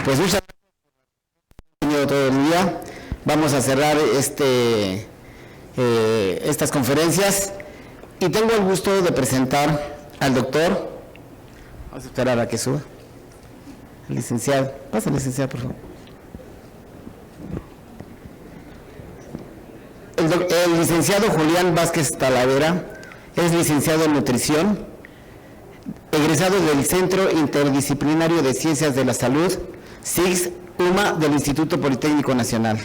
Pues muchas gracias todo el día. Vamos a cerrar estas conferencias y tengo el gusto de presentar al doctor. Vamos a esperar a que suba. El licenciado. Pasa, licenciado, por favor. El licenciado Julián Vázquez Talavera es licenciado en nutrición, egresado del Centro Interdisciplinario de Ciencias de la Salud, CIGS UMA del Instituto Politécnico Nacional.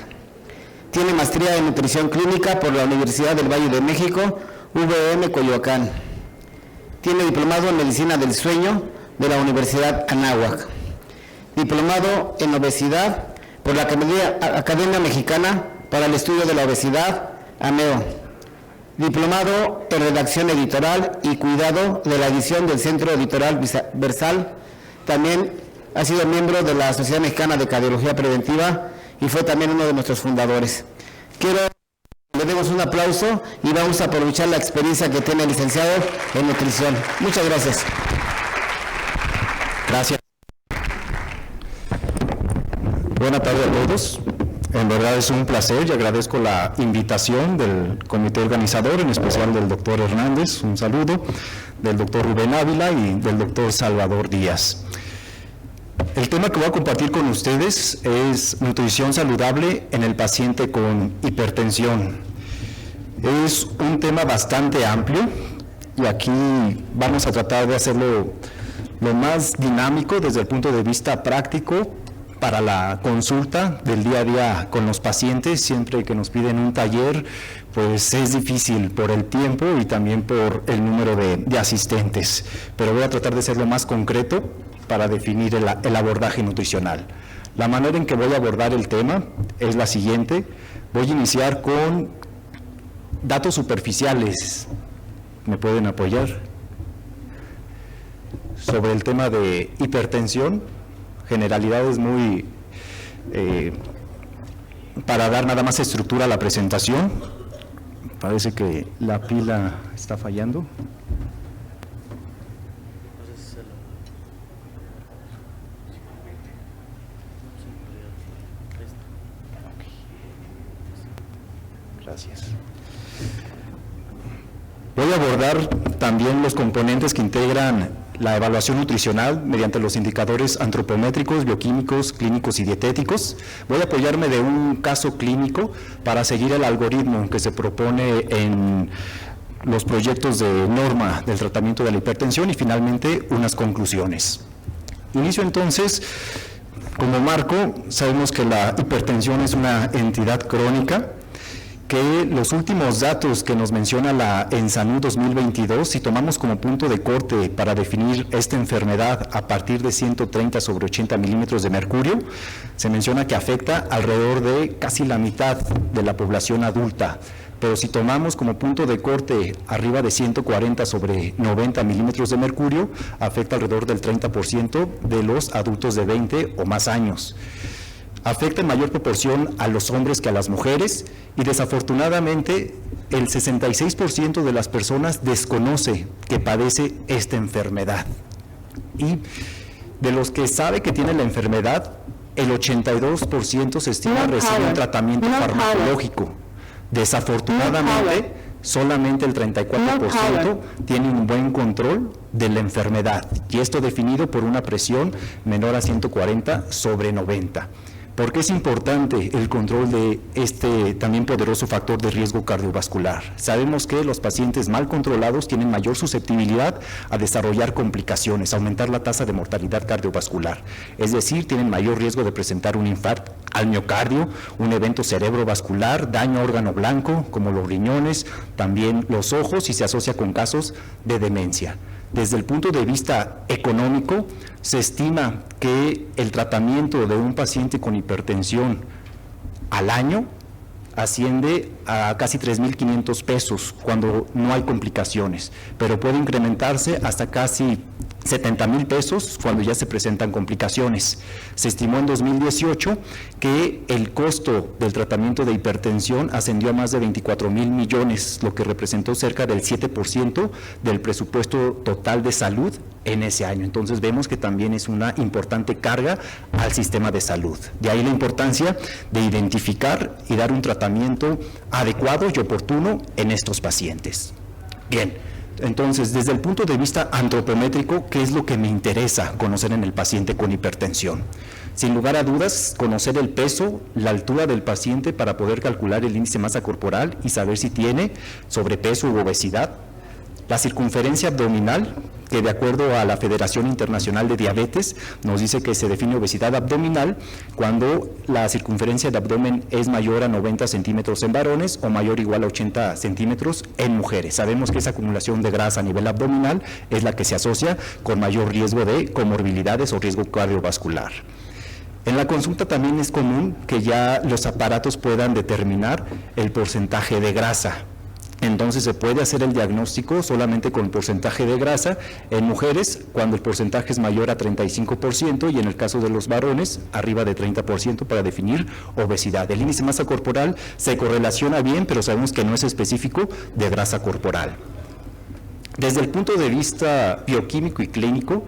Tiene maestría en nutrición clínica por la Universidad del Valle de México, UVM Coyoacán. Tiene diplomado en medicina del sueño de la Universidad Anáhuac. Diplomado en obesidad por la Academia Mexicana para el Estudio de la Obesidad, AMEO. Diplomado en redacción editorial y cuidado de la edición del Centro Editorial Versal. También ha sido miembro de la Sociedad Mexicana de Cardiología Preventiva y fue también uno de nuestros fundadores. Quiero que le demos un aplauso y vamos a aprovechar la experiencia que tiene el licenciado en nutrición. Muchas gracias. Gracias. Buenas tardes a todos. En verdad es un placer y agradezco la invitación del comité organizador, en especial del doctor Hernández, un saludo, del doctor Rubén Ávila y del doctor Salvador Díaz. El tema que voy a compartir con ustedes es nutrición saludable en el paciente con hipertensión. Es un tema bastante amplio y aquí vamos a tratar de hacerlo lo más dinámico desde el punto de vista práctico para la consulta del día a día con los pacientes. Siempre que nos piden un taller, pues es difícil por el tiempo y también por el número de asistentes, pero voy a tratar de ser lo más concreto para definir el abordaje nutricional. La manera en que voy a abordar el tema es la siguiente. Voy a iniciar con datos superficiales. ¿Me pueden apoyar? Sobre el tema de hipertensión, generalidades muy, para dar nada más estructura a la presentación. Parece que la pila está fallando. Gracias. Voy a abordar también los componentes que integran la evaluación nutricional mediante los indicadores antropométricos, bioquímicos, clínicos y dietéticos. Voy a apoyarme de un caso clínico para seguir el algoritmo que se propone en los proyectos de norma del tratamiento de la hipertensión y finalmente unas conclusiones. Inicio entonces. Como marco, sabemos que la hipertensión es una entidad crónica, que los últimos datos que nos menciona la ENSANU 2022, si tomamos como punto de corte para definir esta enfermedad a partir de 130/80 milímetros de mercurio, se menciona que afecta alrededor de casi la mitad de la población adulta, pero si tomamos como punto de corte arriba de 140/90 milímetros de mercurio, afecta alrededor del 30% de los adultos de 20 o más años. Afecta en mayor proporción a los hombres que a las mujeres y desafortunadamente el 66% de las personas desconoce que padece esta enfermedad. Y de los que sabe que tiene la enfermedad, el 82% se estima recibir un tratamiento farmacológico. Desafortunadamente, solamente el 34% tiene un buen control de la enfermedad y esto definido por una presión menor a 140/90. ¿Por qué es importante el control de este también poderoso factor de riesgo cardiovascular? Sabemos que los pacientes mal controlados tienen mayor susceptibilidad a desarrollar complicaciones, aumentar la tasa de mortalidad cardiovascular, es decir, tienen mayor riesgo de presentar un infarto al miocardio, un evento cerebrovascular, daño a órgano blanco como los riñones, también los ojos y se asocia con casos de demencia. Desde el punto de vista económico, se estima que el tratamiento de un paciente con hipertensión al año asciende a casi 3,500 pesos cuando no hay complicaciones, pero puede incrementarse hasta casi 70,000 pesos cuando ya se presentan complicaciones. Se estimó en 2018 que el costo del tratamiento de hipertensión ascendió a más de 24,000 millones, lo que representó cerca del 7% del presupuesto total de salud en ese año. Entonces vemos que también es una importante carga al sistema de salud. De ahí la importancia de identificar y dar un tratamiento adecuado y oportuno en estos pacientes. Bien. Entonces, desde el punto de vista antropométrico, ¿qué es lo que me interesa conocer en el paciente con hipertensión? Sin lugar a dudas, conocer el peso, la altura del paciente para poder calcular el índice de masa corporal y saber si tiene sobrepeso u obesidad. La circunferencia abdominal, que de acuerdo a la Federación Internacional de Diabetes, nos dice que se define obesidad abdominal cuando la circunferencia de abdomen es mayor a 90 centímetros en varones o mayor o igual a 80 centímetros en mujeres. Sabemos que esa acumulación de grasa a nivel abdominal es la que se asocia con mayor riesgo de comorbilidades o riesgo cardiovascular. En la consulta también es común que ya los aparatos puedan determinar el porcentaje de grasa. Entonces se puede hacer el diagnóstico solamente con porcentaje de grasa en mujeres cuando el porcentaje es mayor a 35% y en el caso de los varones arriba de 30% para definir obesidad. El índice de masa corporal se correlaciona bien, pero sabemos que no es específico de grasa corporal. Desde el punto de vista bioquímico y clínico,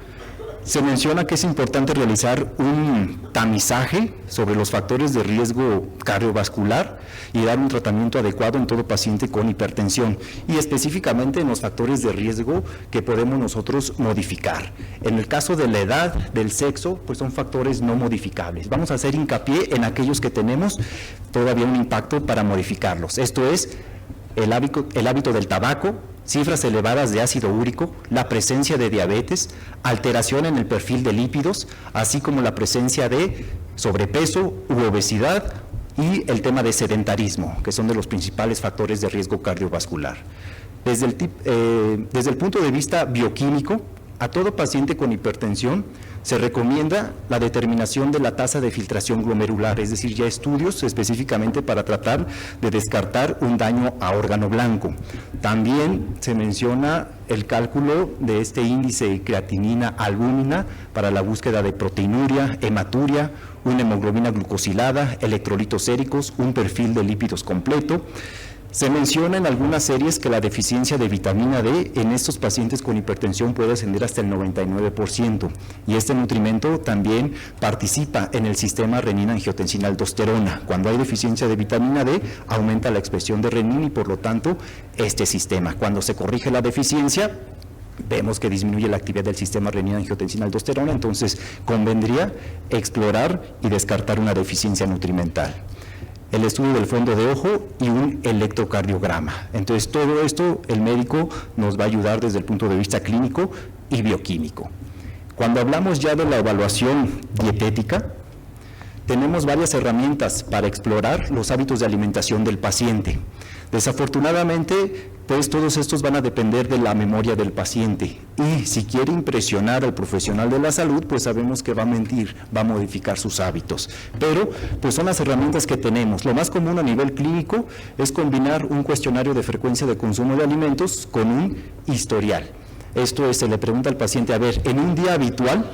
se menciona que es importante realizar un tamizaje sobre los factores de riesgo cardiovascular y dar un tratamiento adecuado en todo paciente con hipertensión y específicamente en los factores de riesgo que podemos nosotros modificar. En el caso de la edad, del sexo, pues son factores no modificables. Vamos a hacer hincapié en aquellos que tenemos todavía un impacto para modificarlos. Esto es el hábito del tabaco, cifras elevadas de ácido úrico, la presencia de diabetes, alteración en el perfil de lípidos, así como la presencia de sobrepeso u obesidad y el tema de sedentarismo, que son de los principales factores de riesgo cardiovascular. Desde el punto de vista bioquímico, a todo paciente con hipertensión se recomienda la determinación de la tasa de filtración glomerular, es decir, ya estudios específicamente para tratar de descartar un daño a órgano blanco. También se menciona el cálculo de este índice creatinina-albúmina para la búsqueda de proteinuria, hematuria, una hemoglobina glucosilada, electrolitos séricos, un perfil de lípidos completo. Se menciona en algunas series que la deficiencia de vitamina D en estos pacientes con hipertensión puede ascender hasta el 99% y este nutrimento también participa en el sistema renina-angiotensina-aldosterona. Cuando hay deficiencia de vitamina D aumenta la expresión de renina y por lo tanto este sistema. Cuando se corrige la deficiencia vemos que disminuye la actividad del sistema renina-angiotensina-aldosterona, entonces convendría explorar y descartar una deficiencia nutrimental. El estudio del fondo de ojo y un electrocardiograma. Entonces, todo esto el médico nos va a ayudar desde el punto de vista clínico y bioquímico. Cuando hablamos ya de la evaluación dietética, tenemos varias herramientas para explorar los hábitos de alimentación del paciente. Desafortunadamente, pues todos estos van a depender de la memoria del paciente y si quiere impresionar al profesional de la salud, pues sabemos que va a mentir, va a modificar sus hábitos. Pero, pues son las herramientas que tenemos. Lo más común a nivel clínico es combinar un cuestionario de frecuencia de consumo de alimentos con un historial. Esto es, se le pregunta al paciente, a ver, en un día habitual,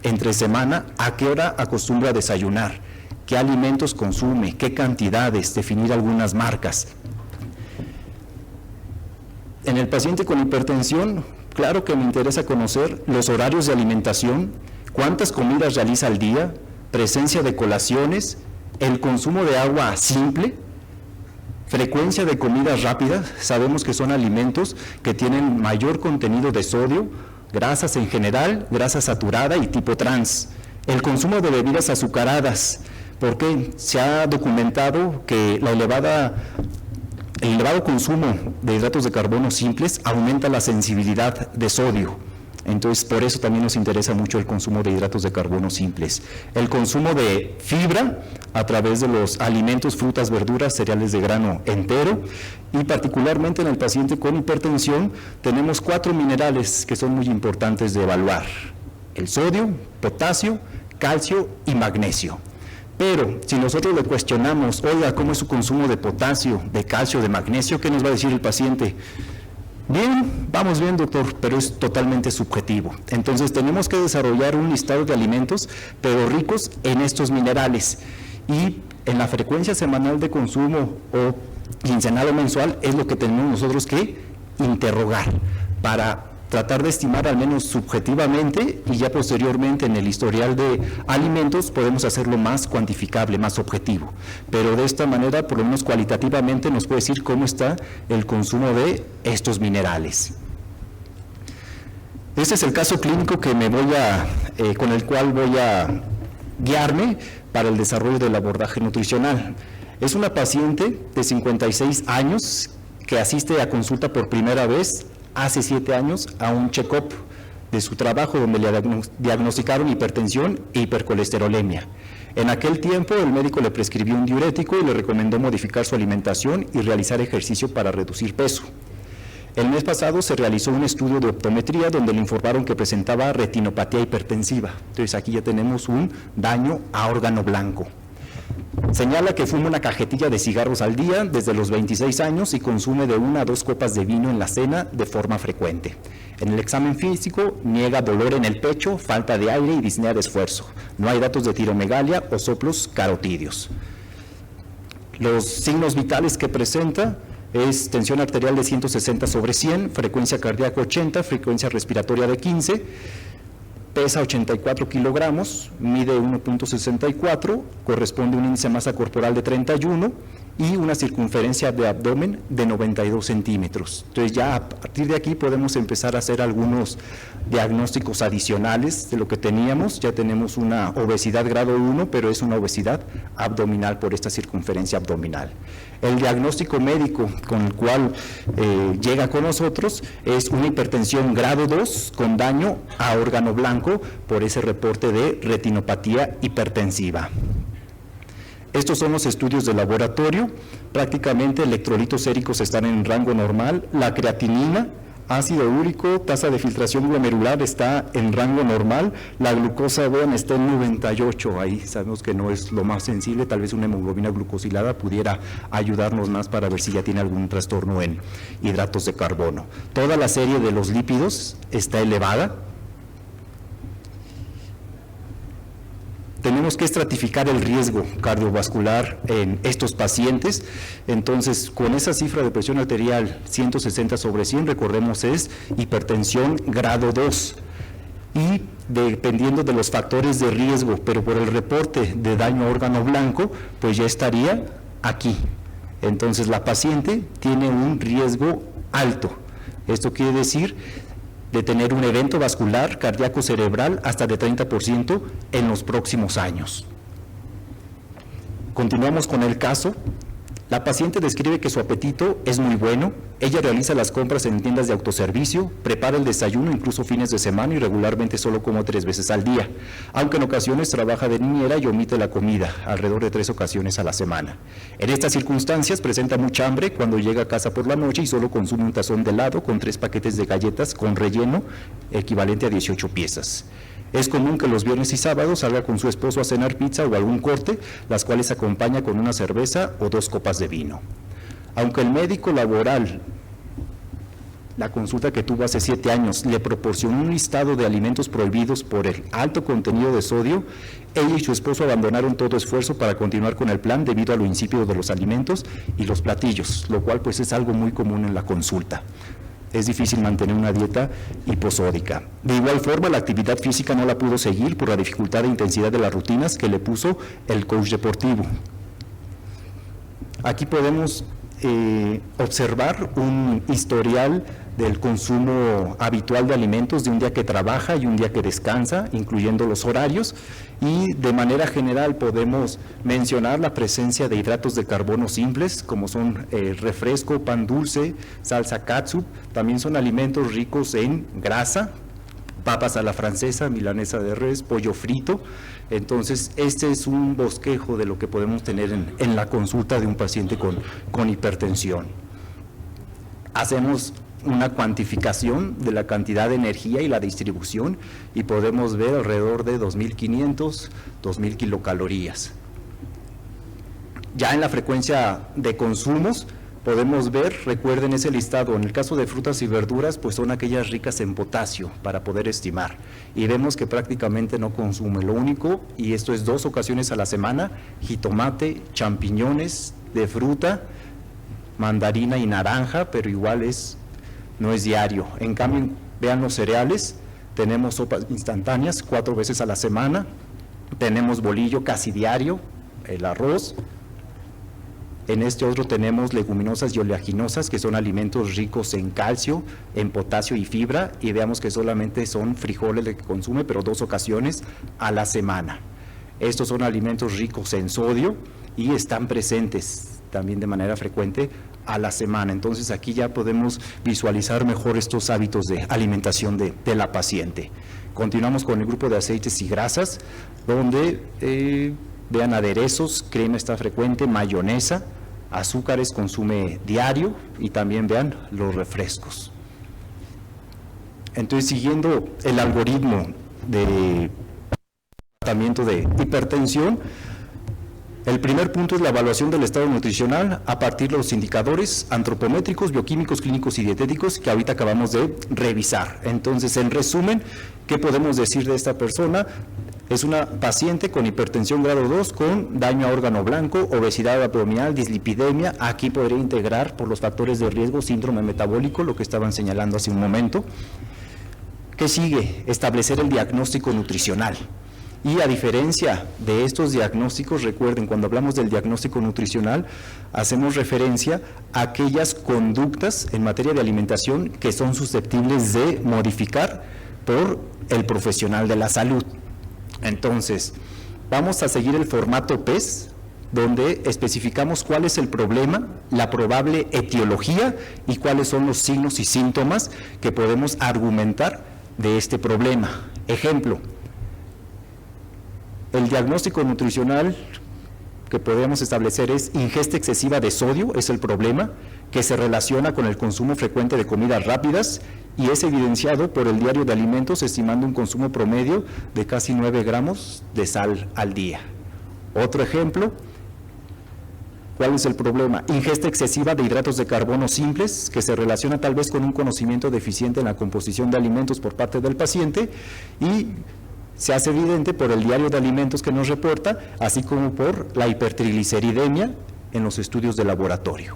entre semana, ¿a qué hora acostumbra a desayunar? ¿Qué alimentos consume? ¿Qué cantidades? Definir algunas marcas. En el paciente con hipertensión, claro que me interesa conocer los horarios de alimentación, cuántas comidas realiza al día, presencia de colaciones, el consumo de agua simple, frecuencia de comidas rápidas. Sabemos que son alimentos que tienen mayor contenido de sodio, grasas en general, grasa saturada y tipo trans. El consumo de bebidas azucaradas, porque se ha documentado que el elevado consumo de hidratos de carbono simples aumenta la sensibilidad de sodio. Entonces, por eso también nos interesa mucho el consumo de hidratos de carbono simples. El consumo de fibra a través de los alimentos, frutas, verduras, cereales de grano entero y particularmente en el paciente con hipertensión tenemos 4 minerales que son muy importantes de evaluar: el sodio, potasio, calcio y magnesio. Pero si nosotros le cuestionamos, oiga, ¿cómo es su consumo de potasio, de calcio, de magnesio? ¿Qué nos va a decir el paciente? Bien, vamos bien, doctor, pero es totalmente subjetivo. Entonces tenemos que desarrollar un listado de alimentos, pero ricos en estos minerales. Y en la frecuencia semanal de consumo o quincenal o mensual es lo que tenemos nosotros que interrogar para tratar de estimar al menos subjetivamente, y ya posteriormente en el historial de alimentos podemos hacerlo más cuantificable, más objetivo. Pero de esta manera, por lo menos cualitativamente, nos puede decir cómo está el consumo de estos minerales. Este es el caso clínico que con el cual voy a guiarme para el desarrollo del abordaje nutricional. Es una paciente de 56 años que asiste a consulta por primera vez hace 7 años a un check-up de su trabajo donde le diagnosticaron hipertensión e hipercolesterolemia. En aquel tiempo el médico le prescribió un diurético y le recomendó modificar su alimentación y realizar ejercicio para reducir peso. El mes pasado se realizó un estudio de optometría donde le informaron que presentaba retinopatía hipertensiva. Entonces aquí ya tenemos un daño a órgano blanco. Señala que fuma una cajetilla de cigarros al día desde los 26 años y consume de 1 a 2 copas de vino en la cena de forma frecuente. En el examen físico niega dolor en el pecho, falta de aire y disnea de esfuerzo. No hay datos de tiromegalia o soplos carotídeos. Los signos vitales que presenta es tensión arterial de 160/100, frecuencia cardíaca 80, frecuencia respiratoria de 15, pesa 84 kilogramos, mide 1.64, corresponde a un índice de masa corporal de 31 y una circunferencia de abdomen de 92 centímetros. Entonces ya a partir de aquí podemos empezar a hacer algunos diagnósticos adicionales de lo que teníamos. Ya tenemos una obesidad grado 1, pero es una obesidad abdominal por esta circunferencia abdominal. El diagnóstico médico con el cual llega con nosotros es una hipertensión grado 2 con daño a órgano blanco por ese reporte de retinopatía hipertensiva. Estos son los estudios de laboratorio. Prácticamente electrolitos séricos están en rango normal, la creatinina, ácido úrico, tasa de filtración glomerular está en rango normal, la glucosa vean está en 98, ahí sabemos que no es lo más sensible, tal vez una hemoglobina glucosilada pudiera ayudarnos más para ver si ya tiene algún trastorno en hidratos de carbono. Toda la serie de los lípidos está elevada. Tenemos que estratificar el riesgo cardiovascular en estos pacientes. Entonces, con esa cifra de presión arterial 160/100, recordemos, es hipertensión grado 2. Y dependiendo de los factores de riesgo, pero por el reporte de daño a órgano blanco, pues ya estaría aquí. Entonces, la paciente tiene un riesgo alto. Esto quiere decir de tener un evento vascular cardíaco cerebral hasta de 30% en los próximos años. Continuamos con el caso. La paciente describe que su apetito es muy bueno, ella realiza las compras en tiendas de autoservicio, prepara el desayuno incluso fines de semana y regularmente solo come 3 veces al día, aunque en ocasiones trabaja de niñera y omite la comida, alrededor de 3 ocasiones a la semana. En estas circunstancias presenta mucha hambre cuando llega a casa por la noche y solo consume un tazón de helado con 3 paquetes de galletas con relleno equivalente a 18 piezas. Es común que los viernes y sábados salga con su esposo a cenar pizza o algún corte, las cuales acompaña con una cerveza o 2 copas de vino. Aunque el médico laboral, la consulta que tuvo hace 7 años, le proporcionó un listado de alimentos prohibidos por el alto contenido de sodio, ella y su esposo abandonaron todo esfuerzo para continuar con el plan debido a lo insípido de los alimentos y los platillos, lo cual pues es algo muy común en la consulta. Es difícil mantener una dieta hiposódica. De igual forma, la actividad física no la pudo seguir por la dificultad e intensidad de las rutinas que le puso el coach deportivo. Aquí podemos observar un historial del consumo habitual de alimentos de un día que trabaja y un día que descansa, incluyendo los horarios, y de manera general podemos mencionar la presencia de hidratos de carbono simples, como son refresco, pan dulce, salsa catsup. También son alimentos ricos en grasa, papas a la francesa, milanesa de res, pollo frito. Entonces, este es un bosquejo de lo que podemos tener en la consulta de un paciente con hipertensión. Hacemos una cuantificación de la cantidad de energía y la distribución y podemos ver alrededor de 2.500, 2.000 kilocalorías. Ya en la frecuencia de consumos podemos ver, recuerden ese listado, en el caso de frutas y verduras, pues son aquellas ricas en potasio para poder estimar. Y vemos que prácticamente no consume, lo único, y esto es 2 ocasiones a la semana, jitomate, champiñones de fruta, mandarina y naranja, pero igual no es diario. En cambio, vean los cereales, tenemos sopas instantáneas 4 veces a la semana, tenemos bolillo casi diario, el arroz. En este otro tenemos leguminosas y oleaginosas, que son alimentos ricos en calcio, en potasio y fibra, y veamos que solamente son frijoles de que consume, pero 2 ocasiones a la semana. Estos son alimentos ricos en sodio y están presentes también de manera frecuente a la semana. Entonces aquí ya podemos visualizar mejor estos hábitos de alimentación de la paciente. Continuamos con el grupo de aceites y grasas, donde vean aderezos, crema está frecuente, mayonesa, azúcares consume diario y también vean los refrescos. Entonces, siguiendo el algoritmo de tratamiento de hipertensión, el primer punto es la evaluación del estado nutricional a partir de los indicadores antropométricos, bioquímicos, clínicos y dietéticos que ahorita acabamos de revisar. Entonces, en resumen, ¿qué podemos decir de esta persona? Es una paciente con hipertensión grado 2 con daño a órgano blanco, obesidad abdominal, dislipidemia. Aquí podría integrar por los factores de riesgo síndrome metabólico, lo que estaban señalando hace un momento. ¿Qué sigue? Establecer el diagnóstico nutricional. Y a diferencia de estos diagnósticos, recuerden, cuando hablamos del diagnóstico nutricional, hacemos referencia a aquellas conductas en materia de alimentación que son susceptibles de modificar por el profesional de la salud. Entonces, vamos a seguir el formato PES, donde especificamos cuál es el problema, la probable etiología y cuáles son los signos y síntomas que podemos argumentar de este problema. Ejemplo, el diagnóstico nutricional que podemos establecer es ingesta excesiva de sodio, es el problema, que se relaciona con el consumo frecuente de comidas rápidas y es evidenciado por el diario de alimentos, estimando un consumo promedio de casi 9 gramos de sal al día. Otro ejemplo, ¿cuál es el problema? Ingesta excesiva de hidratos de carbono simples, que se relaciona tal vez con un conocimiento deficiente en la composición de alimentos por parte del paciente y se hace evidente por el diario de alimentos que nos reporta, así como por la hipertrigliceridemia en los estudios de laboratorio.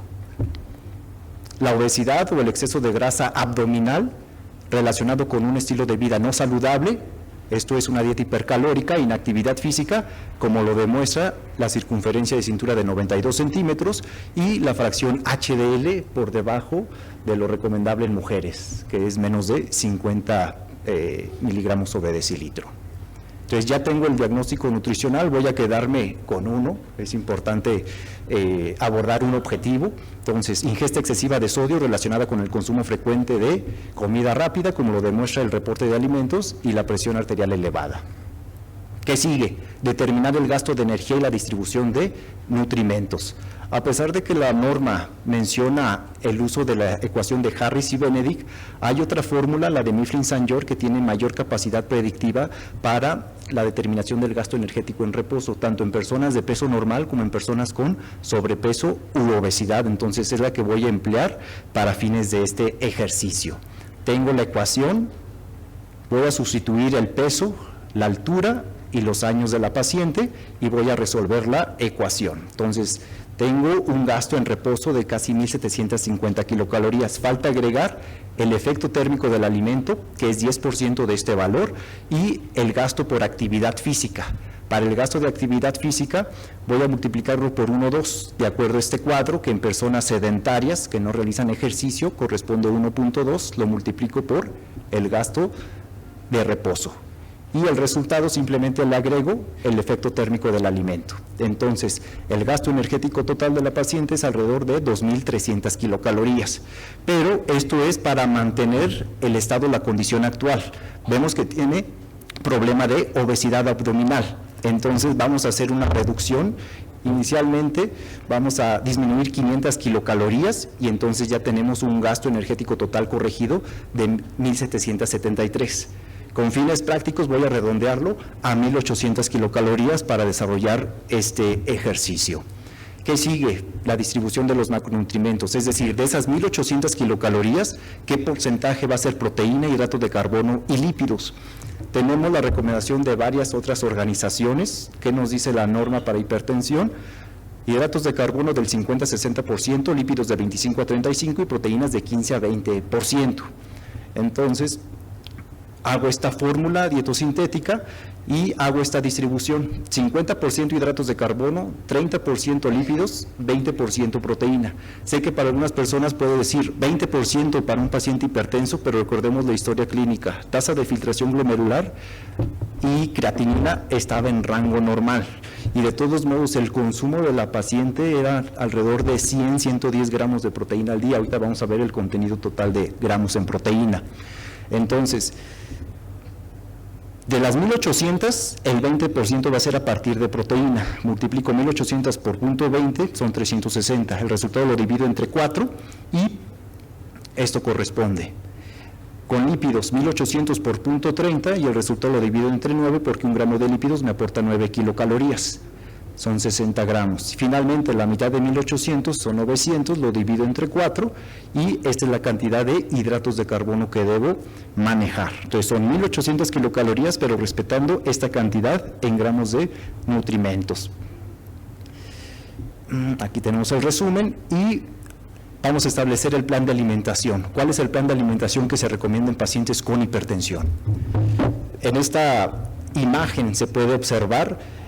La obesidad o el exceso de grasa abdominal relacionado con un estilo de vida no saludable, esto es una dieta hipercalórica, inactividad física, como lo demuestra la circunferencia de cintura de 92 centímetros y la fracción HDL por debajo de lo recomendable en mujeres, que es menos de 50 miligramos sobre decilitro. Entonces ya tengo el diagnóstico nutricional, voy a quedarme con uno, es importante abordar un objetivo. Entonces, ingesta excesiva de sodio relacionada con el consumo frecuente de comida rápida, como lo demuestra el reporte de alimentos, y la presión arterial elevada. ¿Qué sigue? Determinar el gasto de energía y la distribución de nutrimentos. A pesar de que la norma menciona el uso de la ecuación de Harris y Benedict, hay otra fórmula, la de Mifflin-St. que tiene mayor capacidad predictiva para la determinación del gasto energético en reposo, tanto en personas de peso normal como en personas con sobrepeso u obesidad. Entonces es la que voy a emplear para fines de este ejercicio. Tengo la ecuación, voy a sustituir el peso, la altura y los años de la paciente y voy a resolver la ecuación. Entonces, tengo un gasto en reposo de casi 1.750 kilocalorías. Falta agregar el efecto térmico del alimento, que es 10% de este valor, y el gasto por actividad física. Para el gasto de actividad física voy a multiplicarlo por 1,2, de acuerdo a este cuadro, que en personas sedentarias que no realizan ejercicio corresponde a 1,2, lo multiplico por el gasto de reposo. Y el resultado simplemente le agrego el efecto térmico del alimento. Entonces, el gasto energético total de la paciente es alrededor de 2.300 kilocalorías. Pero esto es para mantener el estado, la condición actual. Vemos que tiene problema de obesidad abdominal. Entonces, vamos a hacer una reducción. Inicialmente vamos a disminuir 500 kilocalorías y entonces ya tenemos un gasto energético total corregido de 1.773. Con fines prácticos voy a redondearlo a 1.800 kilocalorías para desarrollar este ejercicio. ¿Qué sigue? La distribución de los macronutrientes, es decir, de esas 1.800 kilocalorías, ¿qué porcentaje va a ser proteína, hidratos de carbono y lípidos? Tenemos la recomendación de varias otras organizaciones. ¿Qué nos dice la norma para hipertensión? Hidratos de carbono del 50 a 60%, lípidos de 25 a 35% y proteínas de 15 a 20%. Entonces, hago esta fórmula dietosintética y hago esta distribución: 50% hidratos de carbono, 30% lípidos, 20% proteína. Sé que para algunas personas puede decir 20% para un paciente hipertenso, pero recordemos la historia clínica: tasa de filtración glomerular y creatinina estaba en rango normal, y de todos modos el consumo de la paciente era alrededor de 100-110 gramos de proteína al día. Ahorita vamos a ver el contenido total de gramos en proteína. Entonces, de las 1.800, el 20% va a ser a partir de proteína. Multiplico 1.800 por 0.20, son 360. El resultado lo divido entre 4 y esto corresponde. Con lípidos, 1.800 por 0.30 y el resultado lo divido entre 9 porque un gramo de lípidos me aporta 9 kilocalorías. Son 60 gramos. Finalmente, la mitad de 1.800 son 900, lo divido entre 4 y esta es la cantidad de hidratos de carbono que debo manejar. Entonces son 1.800 kilocalorías, pero respetando esta cantidad en gramos de nutrimentos. Aquí tenemos el resumen y vamos a establecer el plan de alimentación. ¿Cuál es el plan de alimentación que se recomienda en pacientes con hipertensión? En esta imagen se puede observar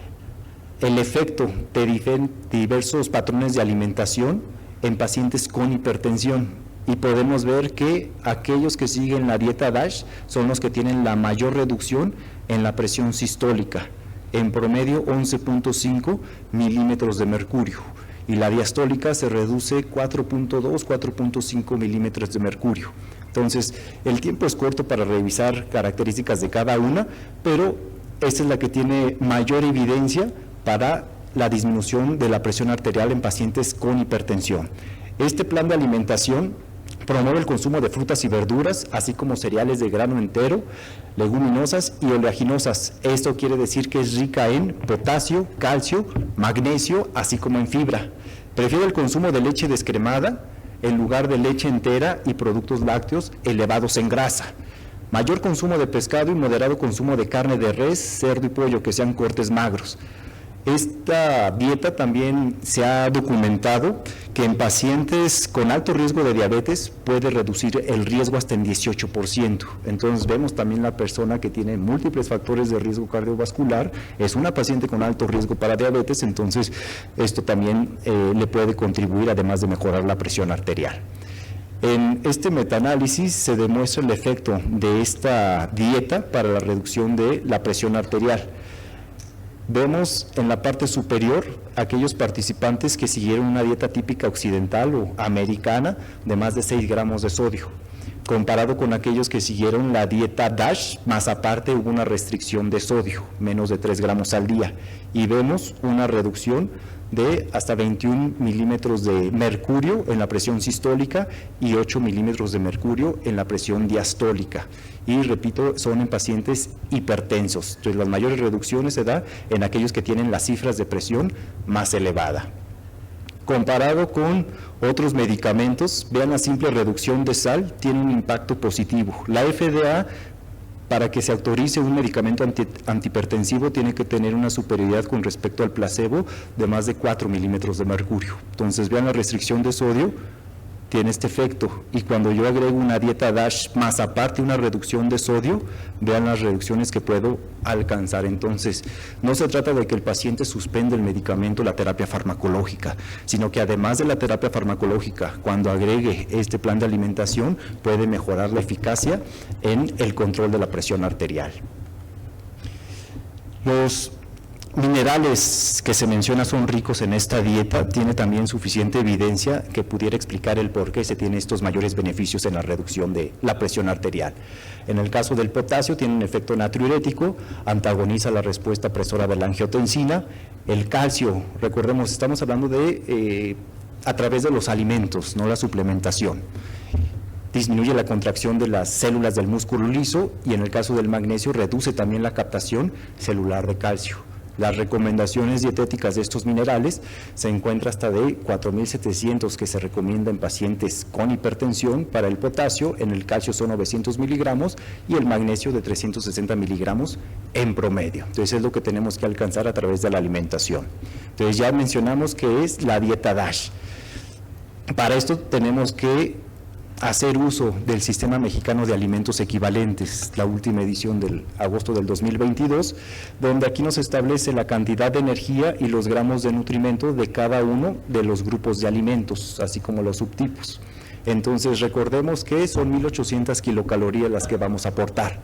el efecto de diversos patrones de alimentación en pacientes con hipertensión, y podemos ver que aquellos que siguen la dieta DASH son los que tienen la mayor reducción en la presión sistólica, en promedio 11.5 milímetros de mercurio, y la diastólica se reduce 4.5 milímetros de mercurio. Entonces, el tiempo es corto para revisar características de cada una, pero esta es la que tiene mayor evidencia para la disminución de la presión arterial en pacientes con hipertensión. Este plan de alimentación promueve el consumo de frutas y verduras, así como cereales de grano entero, leguminosas y oleaginosas. Esto quiere decir que es rica en potasio, calcio, magnesio, así como en fibra. Prefiere el consumo de leche descremada en lugar de leche entera y productos lácteos elevados en grasa. Mayor consumo de pescado y moderado consumo de carne de res, cerdo y pollo, que sean cortes magros. Esta dieta también se ha documentado que en pacientes con alto riesgo de diabetes puede reducir el riesgo hasta en 18%. Entonces vemos también la persona que tiene múltiples factores de riesgo cardiovascular, es una paciente con alto riesgo para diabetes, entonces esto también le puede contribuir, además de mejorar la presión arterial. En este metaanálisis se demuestra el efecto de esta dieta para la reducción de la presión arterial. Vemos en la parte superior aquellos participantes que siguieron una dieta típica occidental o americana de más de 6 gramos de sodio, comparado con aquellos que siguieron la dieta DASH, más aparte hubo una restricción de sodio, menos de 3 gramos al día, y vemos una reducción de hasta 21 milímetros de mercurio en la presión sistólica y 8 milímetros de mercurio en la presión diastólica. Y repito, son en pacientes hipertensos. Entonces, las mayores reducciones se dan en aquellos que tienen las cifras de presión más elevada. Comparado con otros medicamentos, vean, la simple reducción de sal tiene un impacto positivo. La FDA, para que se autorice un medicamento antihipertensivo, tiene que tener una superioridad con respecto al placebo de más de 4 milímetros de mercurio. Entonces, vean, la restricción de sodio tiene este efecto, y cuando yo agrego una dieta DASH más aparte una reducción de sodio, vean las reducciones que puedo alcanzar. Entonces, no se trata de que el paciente suspenda el medicamento, la terapia farmacológica, sino que además de la terapia farmacológica, cuando agregue este plan de alimentación, puede mejorar la eficacia en el control de la presión arterial. Los minerales que se menciona son ricos en esta dieta, tiene también suficiente evidencia que pudiera explicar el por qué se tienen estos mayores beneficios en la reducción de la presión arterial. En el caso del potasio, tiene un efecto natriurético, antagoniza la respuesta presora de la angiotensina. El calcio, recordemos, estamos hablando de a través de los alimentos, no la suplementación. Disminuye la contracción de las células del músculo liso, y en el caso del magnesio reduce también la captación celular de calcio. Las recomendaciones dietéticas de estos minerales se encuentran hasta de 4.700 que se recomienda en pacientes con hipertensión. Para el potasio, en el calcio son 900 miligramos y el magnesio de 360 miligramos en promedio. Entonces es lo que tenemos que alcanzar a través de la alimentación. Entonces ya mencionamos que es la dieta DASH. Para esto tenemos que hacer uso del Sistema Mexicano de Alimentos Equivalentes, la última edición del agosto del 2022, donde aquí nos establece la cantidad de energía y los gramos de nutrimento de cada uno de los grupos de alimentos, así como los subtipos. Entonces recordemos que son 1.800 kilocalorías las que vamos a aportar.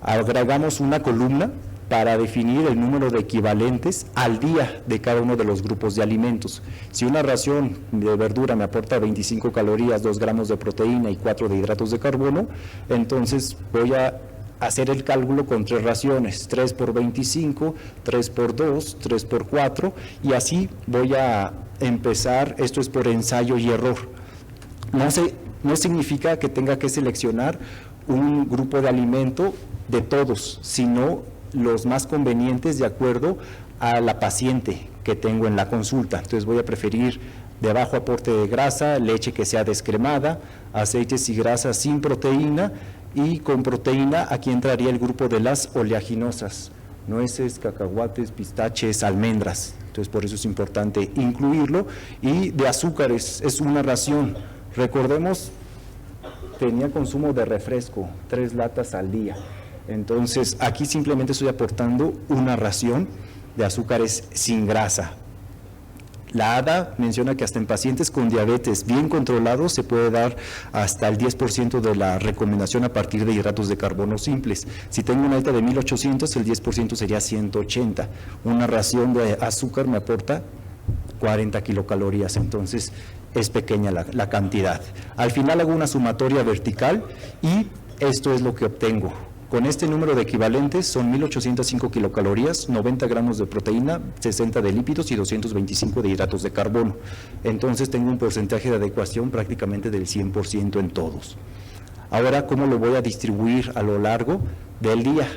Agregamos una columna para definir el número de equivalentes al día de cada uno de los grupos de alimentos. Si una ración de verdura me aporta 25 calorías, 2 gramos de proteína y 4 de hidratos de carbono, entonces voy a hacer el cálculo con 3 raciones, 3 por 25, 3 por 2, 3 por 4, y así voy a empezar. Esto es por ensayo y error. No significa que tenga que seleccionar un grupo de alimento de todos, sino los más convenientes de acuerdo a la paciente que tengo en la consulta. Entonces voy a preferir de bajo aporte de grasa, leche que sea descremada, aceites y grasas sin proteína, y con proteína aquí entraría el grupo de las oleaginosas, nueces, cacahuates, pistaches, almendras. Entonces por eso es importante incluirlo. Y de azúcares es una ración. Recordemos, tenía consumo de refresco, 3 latas al día. Entonces, aquí simplemente estoy aportando una ración de azúcares sin grasa. La ADA menciona que hasta en pacientes con diabetes bien controlados se puede dar hasta el 10% de la recomendación a partir de hidratos de carbono simples. Si tengo una dieta de 1.800, el 10% sería 180. Una ración de azúcar me aporta 40 kilocalorías, entonces es pequeña la cantidad. Al final hago una sumatoria vertical y esto es lo que obtengo. Con este número de equivalentes son 1.805 kilocalorías, 90 gramos de proteína, 60 de lípidos y 225 de hidratos de carbono. Entonces tengo un porcentaje de adecuación prácticamente del 100% en todos. Ahora, ¿cómo lo voy a distribuir a lo largo del día?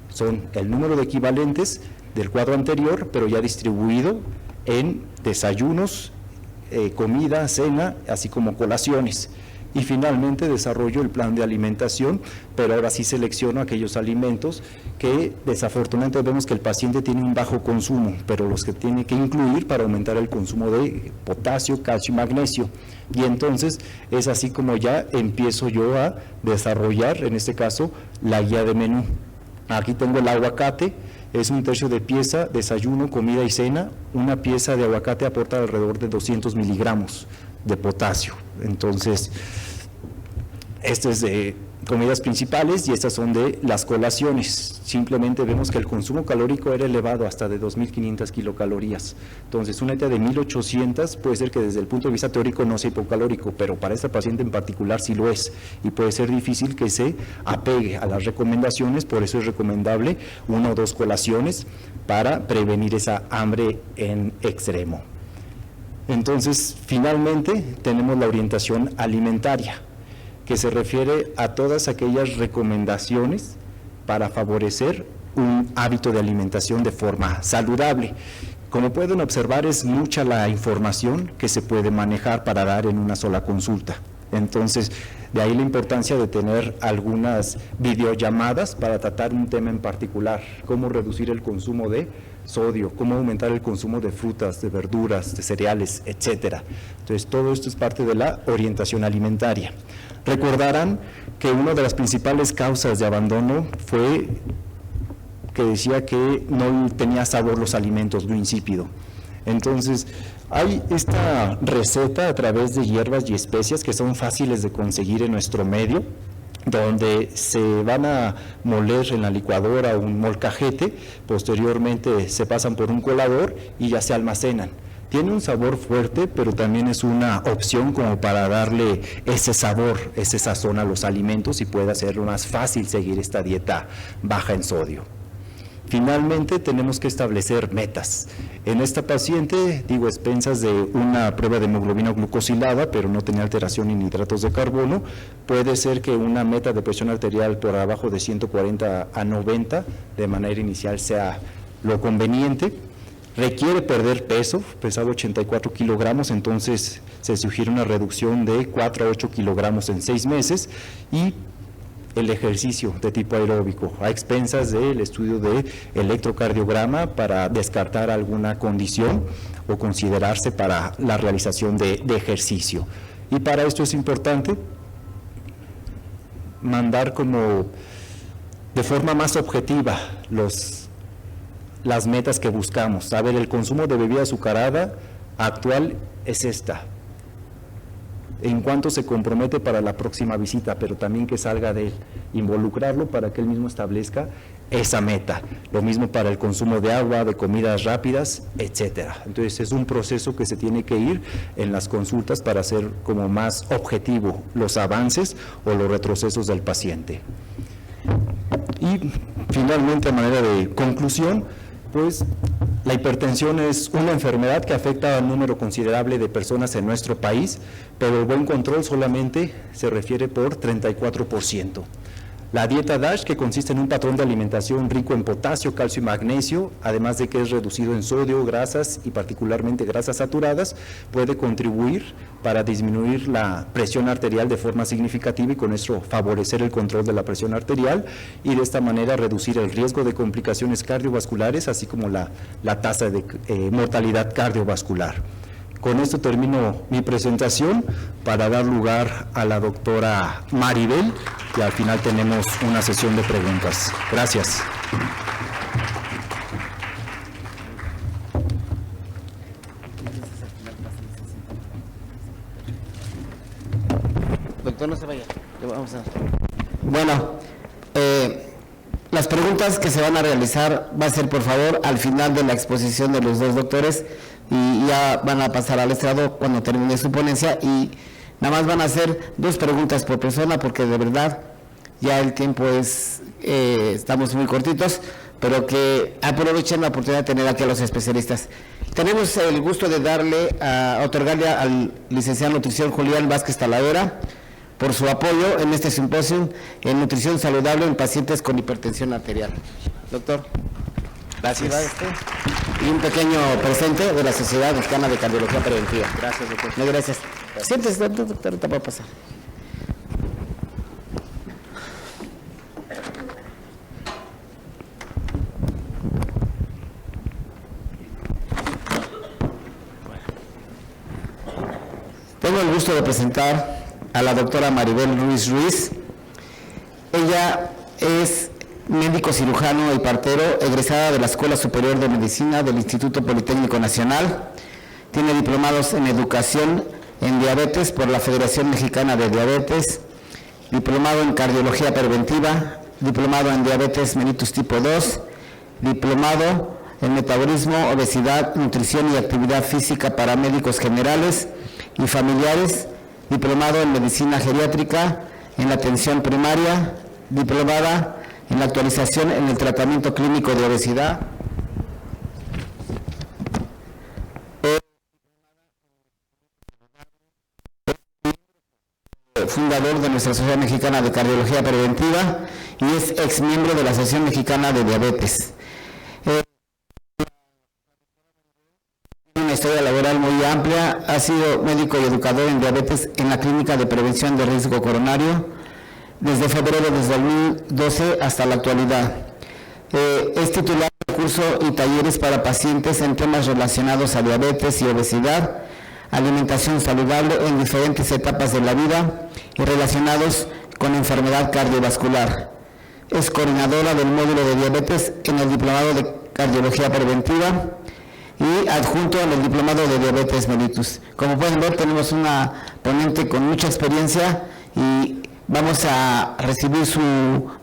Son el número de equivalentes del cuadro anterior, pero ya distribuido en desayunos, comida, cena, así como colaciones. Y finalmente desarrollo el plan de alimentación, pero ahora sí selecciono aquellos alimentos que desafortunadamente vemos que el paciente tiene un bajo consumo, pero los que tiene que incluir para aumentar el consumo de potasio, calcio y magnesio. Y entonces es así como ya empiezo yo a desarrollar, en este caso, la guía de menú. Aquí tengo el aguacate, es 1/3 de pieza, desayuno, comida y cena. Una pieza de aguacate aporta alrededor de 200 miligramos de potasio. Entonces, esto es de comidas principales y estas son de las colaciones. Simplemente vemos que el consumo calórico era elevado hasta de 2.500 kilocalorías. Entonces, una dieta de 1.800 puede ser que desde el punto de vista teórico no sea hipocalórico, pero para esta paciente en particular sí lo es, y puede ser difícil que se apegue a las recomendaciones. Por eso es recomendable 1 o 2 colaciones para prevenir esa hambre en extremo. Entonces, finalmente, tenemos la orientación alimentaria, que se refiere a todas aquellas recomendaciones para favorecer un hábito de alimentación de forma saludable. Como pueden observar, es mucha la información que se puede manejar para dar en una sola consulta. Entonces, de ahí la importancia de tener algunas videollamadas para tratar un tema en particular, cómo reducir el consumo de sodio, cómo aumentar el consumo de frutas, de verduras, de cereales, etcétera. Entonces, todo esto es parte de la orientación alimentaria. Recordarán que una de las principales causas de abandono fue que decía que no tenía sabor los alimentos, lo insípido. Entonces, hay esta receta a través de hierbas y especias que son fáciles de conseguir en nuestro medio, donde se van a moler en la licuadora o un molcajete, posteriormente se pasan por un colador y ya se almacenan. Tiene un sabor fuerte, pero también es una opción como para darle ese sabor, ese sazón a los alimentos y puede hacerlo más fácil seguir esta dieta baja en sodio. Finalmente, tenemos que establecer metas. En esta paciente, digo, expensas de una prueba de hemoglobina glucosilada, pero no tenía alteración en hidratos de carbono, puede ser que una meta de presión arterial por abajo de 140 a 90 de manera inicial sea lo conveniente. Requiere perder peso, pesaba 84 kilogramos, entonces se sugiere una reducción de 4 a 8 kilogramos en 6 meses y el ejercicio de tipo aeróbico, a expensas del estudio de electrocardiograma para descartar alguna condición o considerarse para la realización de ejercicio. Y para esto es importante mandar como de forma más objetiva las metas que buscamos. A ver, el consumo de bebida azucarada actual es esta. En cuanto se compromete para la próxima visita, pero también que salga de él, involucrarlo para que él mismo establezca esa meta. Lo mismo para el consumo de agua, de comidas rápidas, etcétera. Entonces es un proceso que se tiene que ir en las consultas para hacer como más objetivo los avances o los retrocesos del paciente. Y finalmente, a manera de conclusión, pues la hipertensión es una enfermedad que afecta a un número considerable de personas en nuestro país, pero el buen control solamente se refiere por 34%. La dieta DASH, que consiste en un patrón de alimentación rico en potasio, calcio y magnesio, además de que es reducido en sodio, grasas y particularmente grasas saturadas, puede contribuir para disminuir la presión arterial de forma significativa y con esto favorecer el control de la presión arterial y de esta manera reducir el riesgo de complicaciones cardiovasculares, así como la tasa de mortalidad cardiovascular. Con esto termino mi presentación para dar lugar a la doctora Maribel y al final tenemos una sesión de preguntas. Gracias. Doctor, no se vaya. Vamos a... Bueno, las preguntas que se van a realizar va a ser, por favor, al final de la exposición de los dos doctores y ya van a pasar al estrado cuando termine su ponencia y nada más van a hacer 2 preguntas por persona porque de verdad ya el tiempo es, estamos muy cortitos, pero que aprovechen la oportunidad de tener aquí a los especialistas. Tenemos el gusto de otorgarle al licenciado en nutrición Julián Vázquez Talavera por su apoyo en este simposio en nutrición saludable en pacientes con hipertensión arterial. Doctor. Gracias. Y un pequeño presente de la Sociedad Mexicana de Cardiología Preventiva. Gracias, doctor. No, gracias. Siéntese, doctor, ahorita va a pasar. Tengo el gusto de presentar a la doctora Maribel Ruiz. Ella es médico cirujano y partero, egresada de la Escuela Superior de Medicina del Instituto Politécnico Nacional. Tiene diplomados en Educación en Diabetes por la Federación Mexicana de Diabetes, diplomado en Cardiología Preventiva, diplomado en Diabetes mellitus tipo 2, diplomado en Metabolismo, Obesidad, Nutrición y Actividad Física para médicos generales y familiares, diplomado en Medicina Geriátrica, en la Atención Primaria, diplomada en la actualización en el tratamiento clínico de obesidad, fundador de nuestra Sociedad Mexicana de Cardiología Preventiva y es ex miembro de la Asociación Mexicana de Diabetes. Una historia laboral muy amplia, ha sido médico y educador en diabetes en la Clínica de Prevención de Riesgo Coronario desde febrero de 2012 hasta la actualidad. Es titular de curso y talleres para pacientes en temas relacionados a diabetes y obesidad, alimentación saludable en diferentes etapas de la vida y relacionados con enfermedad cardiovascular. Es coordinadora del módulo de diabetes en el Diplomado de Cardiología Preventiva y adjunto en el Diplomado de Diabetes mellitus. Como pueden ver, tenemos una ponente con mucha experiencia y vamos a recibir su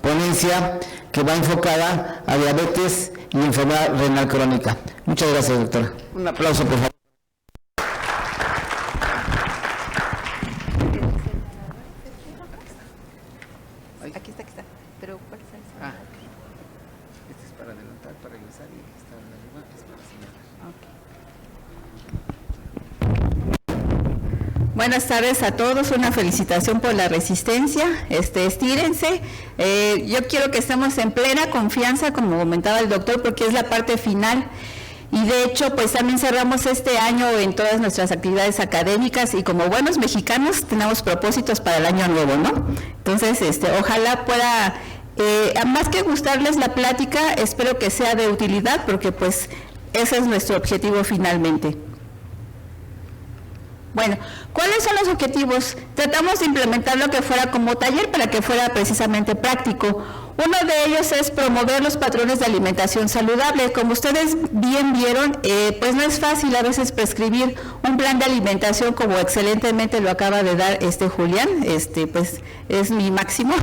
ponencia que va enfocada a diabetes y enfermedad renal crónica. Muchas gracias, doctora. Un aplauso, por favor. Aquí está. Pero ¿cuál es el? Este es para adelantar, para regresar y está arriba, es para señalar. Buenas tardes a todos, una felicitación por la resistencia, estírense, yo quiero que estemos en plena confianza, como comentaba el doctor, porque es la parte final, y de hecho pues también cerramos este año en todas nuestras actividades académicas, y como buenos mexicanos tenemos propósitos para el año nuevo, ¿no? Entonces, ojalá pueda, más que gustarles la plática, espero que sea de utilidad, porque pues ese es nuestro objetivo finalmente. Bueno, ¿cuáles son los objetivos? Tratamos de implementar lo que fuera como taller para que fuera precisamente práctico. Uno de ellos es promover los patrones de alimentación saludable. Como ustedes bien vieron, pues no es fácil a veces prescribir un plan de alimentación como excelentemente lo acaba de dar Julián, pues es mi máximo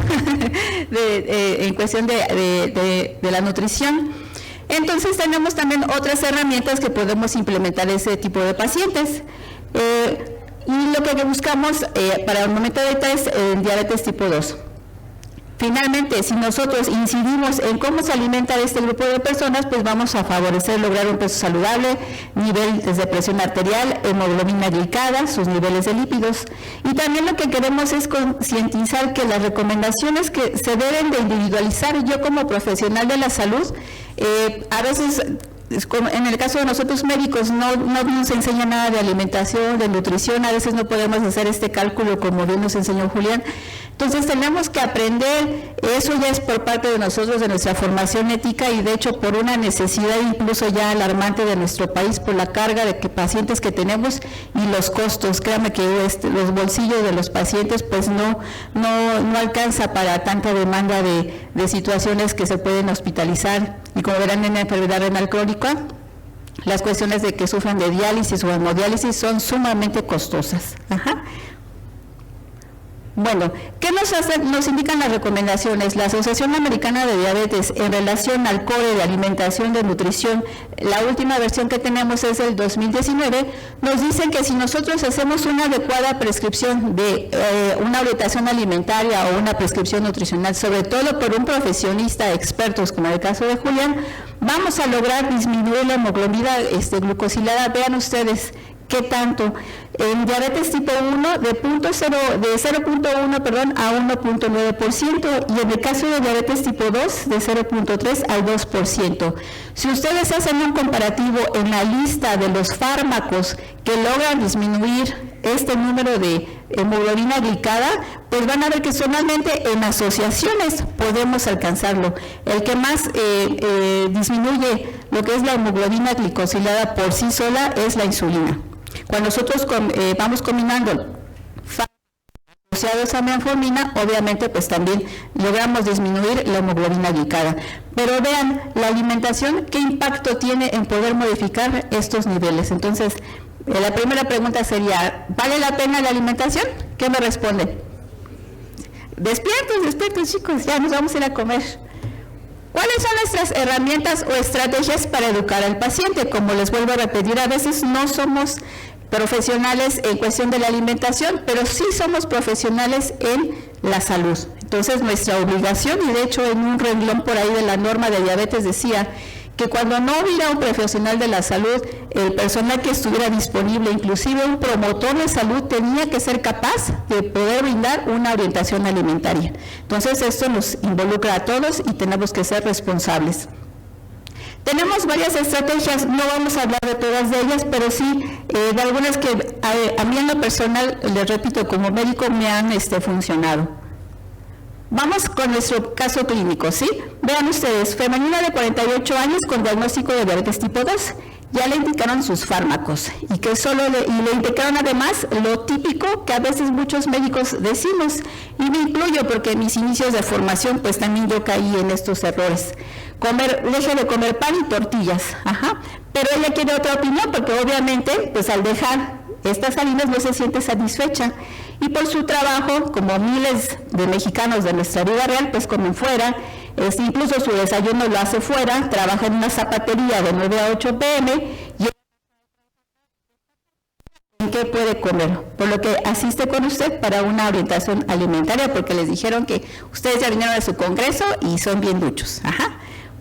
en cuestión de la nutrición. Entonces tenemos también otras herramientas que podemos implementar ese tipo de pacientes. Y lo que buscamos para el momento de ahorita es diabetes tipo 2. Finalmente, si nosotros incidimos en cómo se alimenta este grupo de personas, pues vamos a favorecer lograr un peso saludable, niveles de presión arterial, hemoglobina glicada, sus niveles de lípidos. Y también lo que queremos es concientizar que las recomendaciones que se deben de individualizar, yo como profesional de la salud, a veces, en el caso de nosotros médicos, no nos enseña nada de alimentación, de nutrición, a veces no podemos hacer este cálculo como bien nos enseñó Julián. Entonces tenemos que aprender, eso ya es por parte de nosotros, de nuestra formación ética, y de hecho por una necesidad incluso ya alarmante de nuestro país, por la carga de pacientes que tenemos y los costos. Créanme que los bolsillos de los pacientes pues no alcanza para tanta demanda de situaciones que se pueden hospitalizar, y como verán en la enfermedad renal crónica, las cuestiones de que sufren de diálisis o hemodiálisis son sumamente costosas. Bueno, ¿qué nos indican las recomendaciones? La Asociación Americana de Diabetes en relación al core de alimentación de nutrición, la última versión que tenemos es del 2019, nos dicen que si nosotros hacemos una adecuada prescripción de una orientación alimentaria o una prescripción nutricional, sobre todo por un profesionista expertos como en el caso de Julián, vamos a lograr disminuir la hemoglobina glucosilada. Vean ustedes ¿qué tanto? En diabetes tipo 1 de 0.1 a 1.9%, y en el caso de diabetes tipo 2 de 0.3 al 2%. Si ustedes hacen un comparativo en la lista de los fármacos que logran disminuir este número de hemoglobina glicada, pues van a ver que solamente en asociaciones podemos alcanzarlo. El que más disminuye lo que es la hemoglobina glicosilada por sí sola es la insulina. Cuando nosotros vamos combinando asociados a metformina, obviamente pues también logramos disminuir la hemoglobina glicada. Pero vean, la alimentación, ¿qué impacto tiene en poder modificar estos niveles? Entonces, la primera pregunta sería, ¿vale la pena la alimentación? ¿Qué me responden? Despiertos chicos, ya nos vamos a ir a comer. ¿Cuáles son nuestras herramientas o estrategias para educar al paciente? Como les vuelvo a repetir, a veces no somos profesionales en cuestión de la alimentación, pero sí somos profesionales en la salud. Entonces, nuestra obligación, y de hecho en un renglón por ahí de la norma de diabetes decía que cuando no hubiera un profesional de la salud, el personal que estuviera disponible, inclusive un promotor de salud, tenía que ser capaz de poder brindar una orientación alimentaria. Entonces, esto nos involucra a todos y tenemos que ser responsables. Tenemos varias estrategias, no vamos a hablar de todas de ellas, pero sí de algunas que a mí en lo personal, les repito, como médico me han funcionado. Vamos con nuestro caso clínico, ¿sí? Vean ustedes, femenina de 48 años con diagnóstico de diabetes tipo 2, ya le indicaron sus fármacos y que le indicaron además lo típico que a veces muchos médicos decimos, y me incluyo porque en mis inicios de formación pues también yo caí en estos errores. Deje de comer pan y tortillas, pero ella quiere otra opinión porque obviamente pues al dejar estas harinas no se siente satisfecha, y por su trabajo, como miles de mexicanos de nuestra vida real, pues comen fuera, incluso su desayuno lo hace fuera, trabaja en una zapatería de 9 a 8 p.m. y ¿en qué puede comer? Por lo que asiste con usted para una orientación alimentaria, porque les dijeron que ustedes ya vinieron a su congreso y son bien duchos.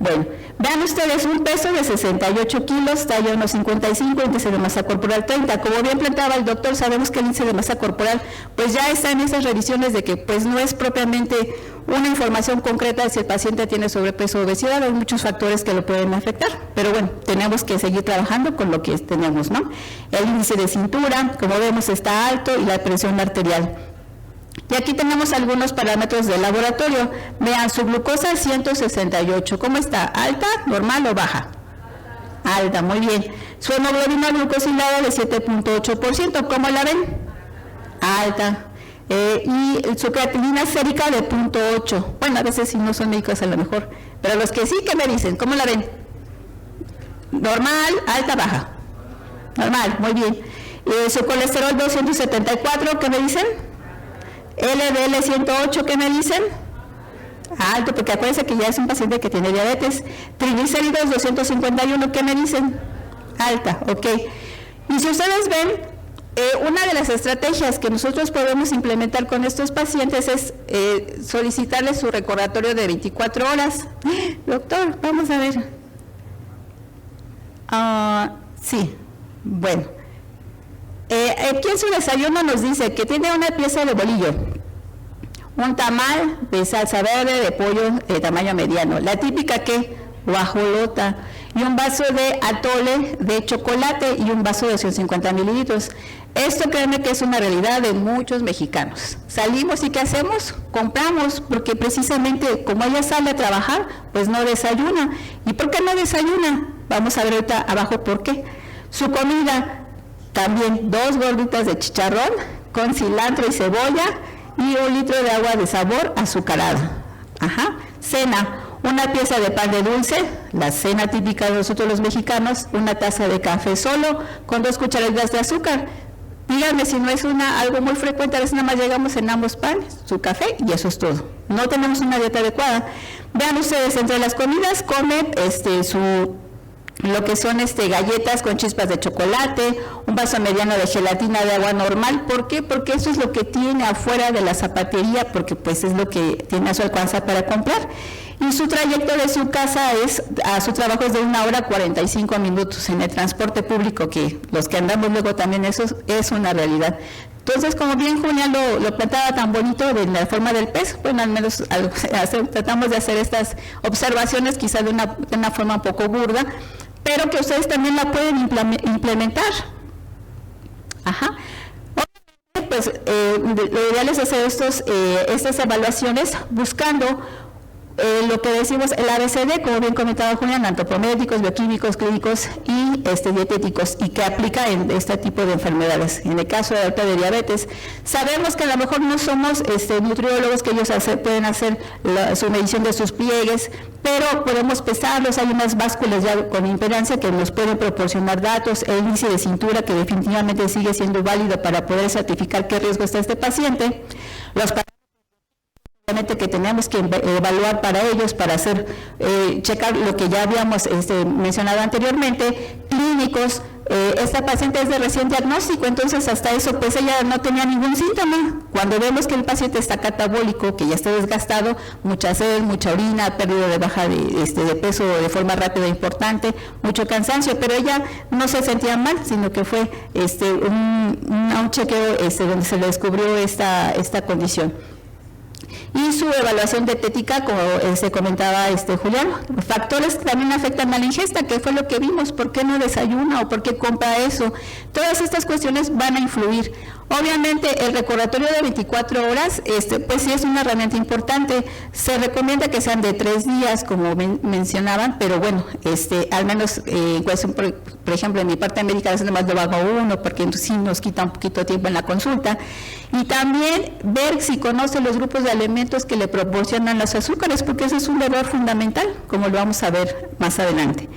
Bueno, vean ustedes, un peso de 68 kilos, talla 1,55, índice de masa corporal 30. Como bien planteaba el doctor, sabemos que el índice de masa corporal pues ya está en esas revisiones de que pues no es propiamente una información concreta de si el paciente tiene sobrepeso o obesidad. Hay muchos factores que lo pueden afectar, pero bueno, tenemos que seguir trabajando con lo que tenemos, ¿no? El índice de cintura, como vemos, está alto y la presión arterial. Y aquí tenemos algunos parámetros del laboratorio. Vean, su glucosa 168. ¿Cómo está? ¿Alta, normal o baja? Alta, muy bien. Su hemoglobina glucosilada de 7.8%. ¿Cómo la ven? Alta. Y su creatinina sérica de 0.8. Bueno, a veces si no son médicos a lo mejor. Pero los que sí, ¿qué me dicen? ¿Cómo la ven? Normal, alta, baja. Normal, muy bien. Su colesterol 274, ¿qué me dicen? LDL 108, ¿qué me dicen? Alto, porque acuérdense que ya es un paciente que tiene diabetes. Triglicéridos 251, ¿qué me dicen? Alta, ok. Y si ustedes ven, una de las estrategias que nosotros podemos implementar con estos pacientes es solicitarles su recordatorio de 24 horas. Doctor, vamos a ver. Sí, bueno. Aquí en su desayuno nos dice que tiene una pieza de bolillo, un tamal de salsa verde de pollo de tamaño mediano, la típica que guajolota, y un vaso de atole de chocolate y un vaso de 150 mililitros. Esto créanme que es una realidad de muchos mexicanos. Salimos y ¿qué hacemos? Compramos, porque precisamente como ella sale a trabajar, pues no desayuna. ¿Y por qué no desayuna? Vamos a ver ahorita abajo por qué. Su comida, también 2 gorditas de chicharrón con cilantro y cebolla y 1 litro de agua de sabor azucarada. Ajá. Cena, una pieza de pan de dulce, la cena típica de nosotros los mexicanos, una taza de café solo con 2 cucharadas de azúcar. Díganme si no es algo muy frecuente, a veces nada más llegamos, cenamos pan, su café y eso es todo. No tenemos una dieta adecuada. Vean ustedes, entre las comidas come lo que son galletas con chispas de chocolate, un vaso mediano de gelatina de agua normal. ¿Por qué? Porque eso es lo que tiene afuera de la zapatería, porque pues es lo que tiene a su alcance para comprar. Y su trayecto de su casa a su trabajo es de 1 hora 45 minutos en el transporte público, que los que andamos luego también eso es una realidad. Entonces, como bien Julián lo planteaba tan bonito de la forma del pez, bueno, al menos tratamos de hacer estas observaciones quizá de una forma un poco burda, pero que ustedes también la pueden implementar. Ajá. Pues lo ideal es hacer estas evaluaciones buscando lo que decimos el ABCD, como bien comentaba Julián, antropométricos, bioquímicos, clínicos y dietéticos, y que aplica en este tipo de enfermedades. En el caso de diabetes, sabemos que a lo mejor no somos nutriólogos, que ellos pueden hacer su medición de sus pliegues, pero podemos pesarlos. Hay unas básculas ya con impedancia que nos pueden proporcionar datos, el índice de cintura, que definitivamente sigue siendo válido para poder certificar qué riesgo está este paciente, los que tenemos que evaluar para ellos, para hacer checar lo que ya habíamos mencionado anteriormente, clínicos. Esta paciente es de recién diagnóstico, entonces hasta eso pues ella no tenía ningún síntoma. Cuando vemos que el paciente está catabólico, que ya está desgastado, mucha sed, mucha orina, pérdida de baja de peso de forma rápida e importante, mucho cansancio, pero ella no se sentía mal, sino que fue un chequeo donde se le descubrió esta condición. Y su evaluación dietética, como se comentaba Julián, factores que también afectan a la ingesta, que fue lo que vimos, por qué no desayuna o por qué compra eso. Todas estas cuestiones van a influir. Obviamente el recordatorio de 24 horas, pues sí es una herramienta importante. Se recomienda que sean de 3 días, como mencionaban, pero bueno, al menos por ejemplo, en mi parte médica a veces nomás lo hago 1, porque sí nos quita un poquito de tiempo en la consulta. Y también ver si conoce los grupos de alimentos que le proporcionan los azúcares, porque ese es un error fundamental, como lo vamos a ver más adelante.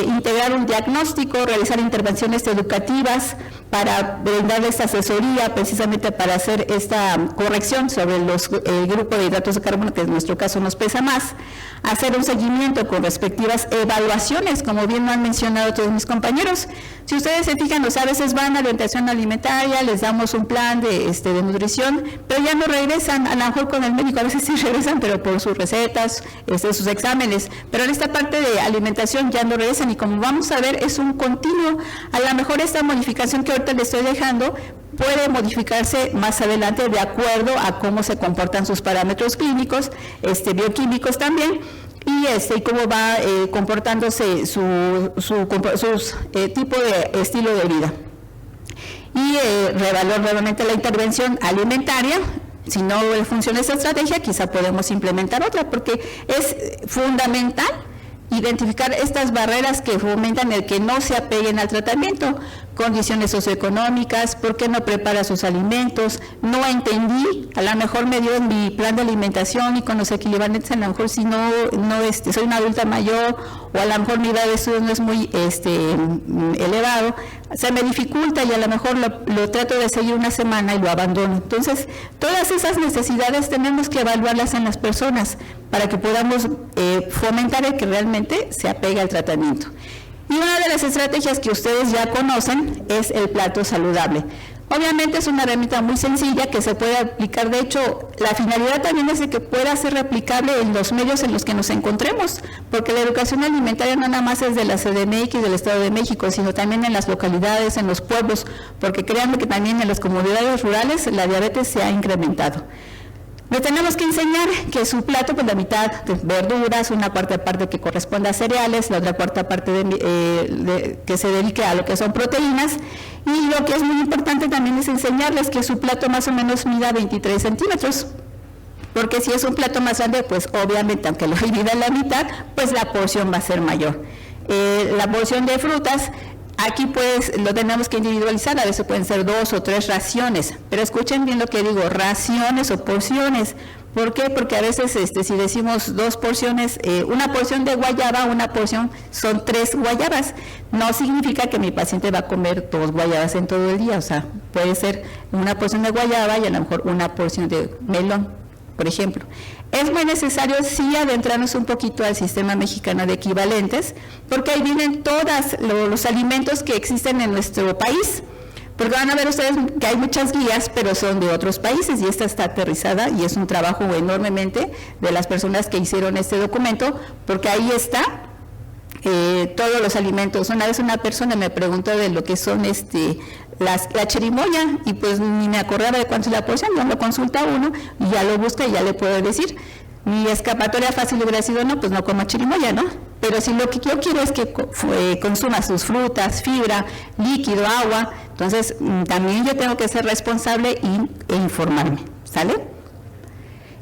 Integrar un diagnóstico, realizar intervenciones educativas para brindarles asesoría precisamente para hacer esta corrección sobre el grupo de hidratos de carbono, que en nuestro caso nos pesa más, hacer un seguimiento con respectivas evaluaciones, como bien lo han mencionado todos mis compañeros. Si ustedes se fijan, a veces van a orientación alimentaria, les damos un plan de nutrición, pero ya no regresan, a lo mejor con el médico, a veces sí regresan, pero por sus recetas, sus exámenes, pero en esta parte de alimentación ya no regresan, y como vamos a ver, es un continuo. A lo mejor esta modificación que ahorita le estoy dejando puede modificarse más adelante de acuerdo a cómo se comportan sus parámetros clínicos, bioquímicos también, y cómo va comportándose su tipo de estilo de vida. Y reevaluar nuevamente la intervención alimentaria. Si no funciona esa estrategia, quizá podemos implementar otra, porque es fundamental identificar estas barreras que fomentan el que no se apeguen al tratamiento, condiciones socioeconómicas, por qué no prepara sus alimentos, no entendí, a lo mejor me dio en mi plan de alimentación y con los equivalentes, a lo mejor si no soy una adulta mayor, o a lo mejor mi edad de estudios no es muy elevado, se me dificulta y a lo mejor lo trato de seguir una semana y lo abandono. Entonces, todas esas necesidades tenemos que evaluarlas en las personas para que podamos fomentar el que realmente se apegue al tratamiento. Y una de las estrategias que ustedes ya conocen es el plato saludable. Obviamente es una herramienta muy sencilla que se puede aplicar. De hecho, la finalidad también es de que pueda ser replicable en los medios en los que nos encontremos, porque la educación alimentaria no nada más es de la CDMX y del Estado de México, sino también en las localidades, en los pueblos, porque créanme que también en las comunidades rurales la diabetes se ha incrementado. Le tenemos que enseñar que su plato, pues la mitad de verduras, una cuarta parte que corresponde a cereales, la otra cuarta parte que se dedique a lo que son proteínas, y lo que es muy importante también es enseñarles que su plato más o menos mida 23 centímetros, porque si es un plato más grande, pues obviamente, aunque lo divida en la mitad, pues la porción va a ser mayor. La porción de frutas, aquí pues lo tenemos que individualizar, a veces pueden ser 2 o 3 raciones, pero escuchen bien lo que digo, raciones o porciones. ¿Por qué? Porque a veces si decimos 2 porciones, una porción de guayaba, una porción son 3 guayabas, no significa que mi paciente va a comer 2 guayabas en todo el día, o sea, puede ser una porción de guayaba y a lo mejor una porción de melón, por ejemplo. Es muy necesario sí adentrarnos un poquito al sistema mexicano de equivalentes, porque ahí vienen todos los alimentos que existen en nuestro país, porque van a ver ustedes que hay muchas guías, pero son de otros países, y esta está aterrizada y es un trabajo enormemente de las personas que hicieron este documento, porque ahí está todos los alimentos. Una vez una persona me preguntó de lo que son la chirimoya, y pues ni me acordaba de cuánto es la porción, ya lo consulta uno y ya lo busca y ya le puedo decir. Mi escapatoria fácil hubiera sido, no, pues no coma chirimoya, ¿no? Pero si lo que yo quiero es que consuma sus frutas, fibra, líquido, agua, entonces también yo tengo que ser responsable e informarme, ¿sale?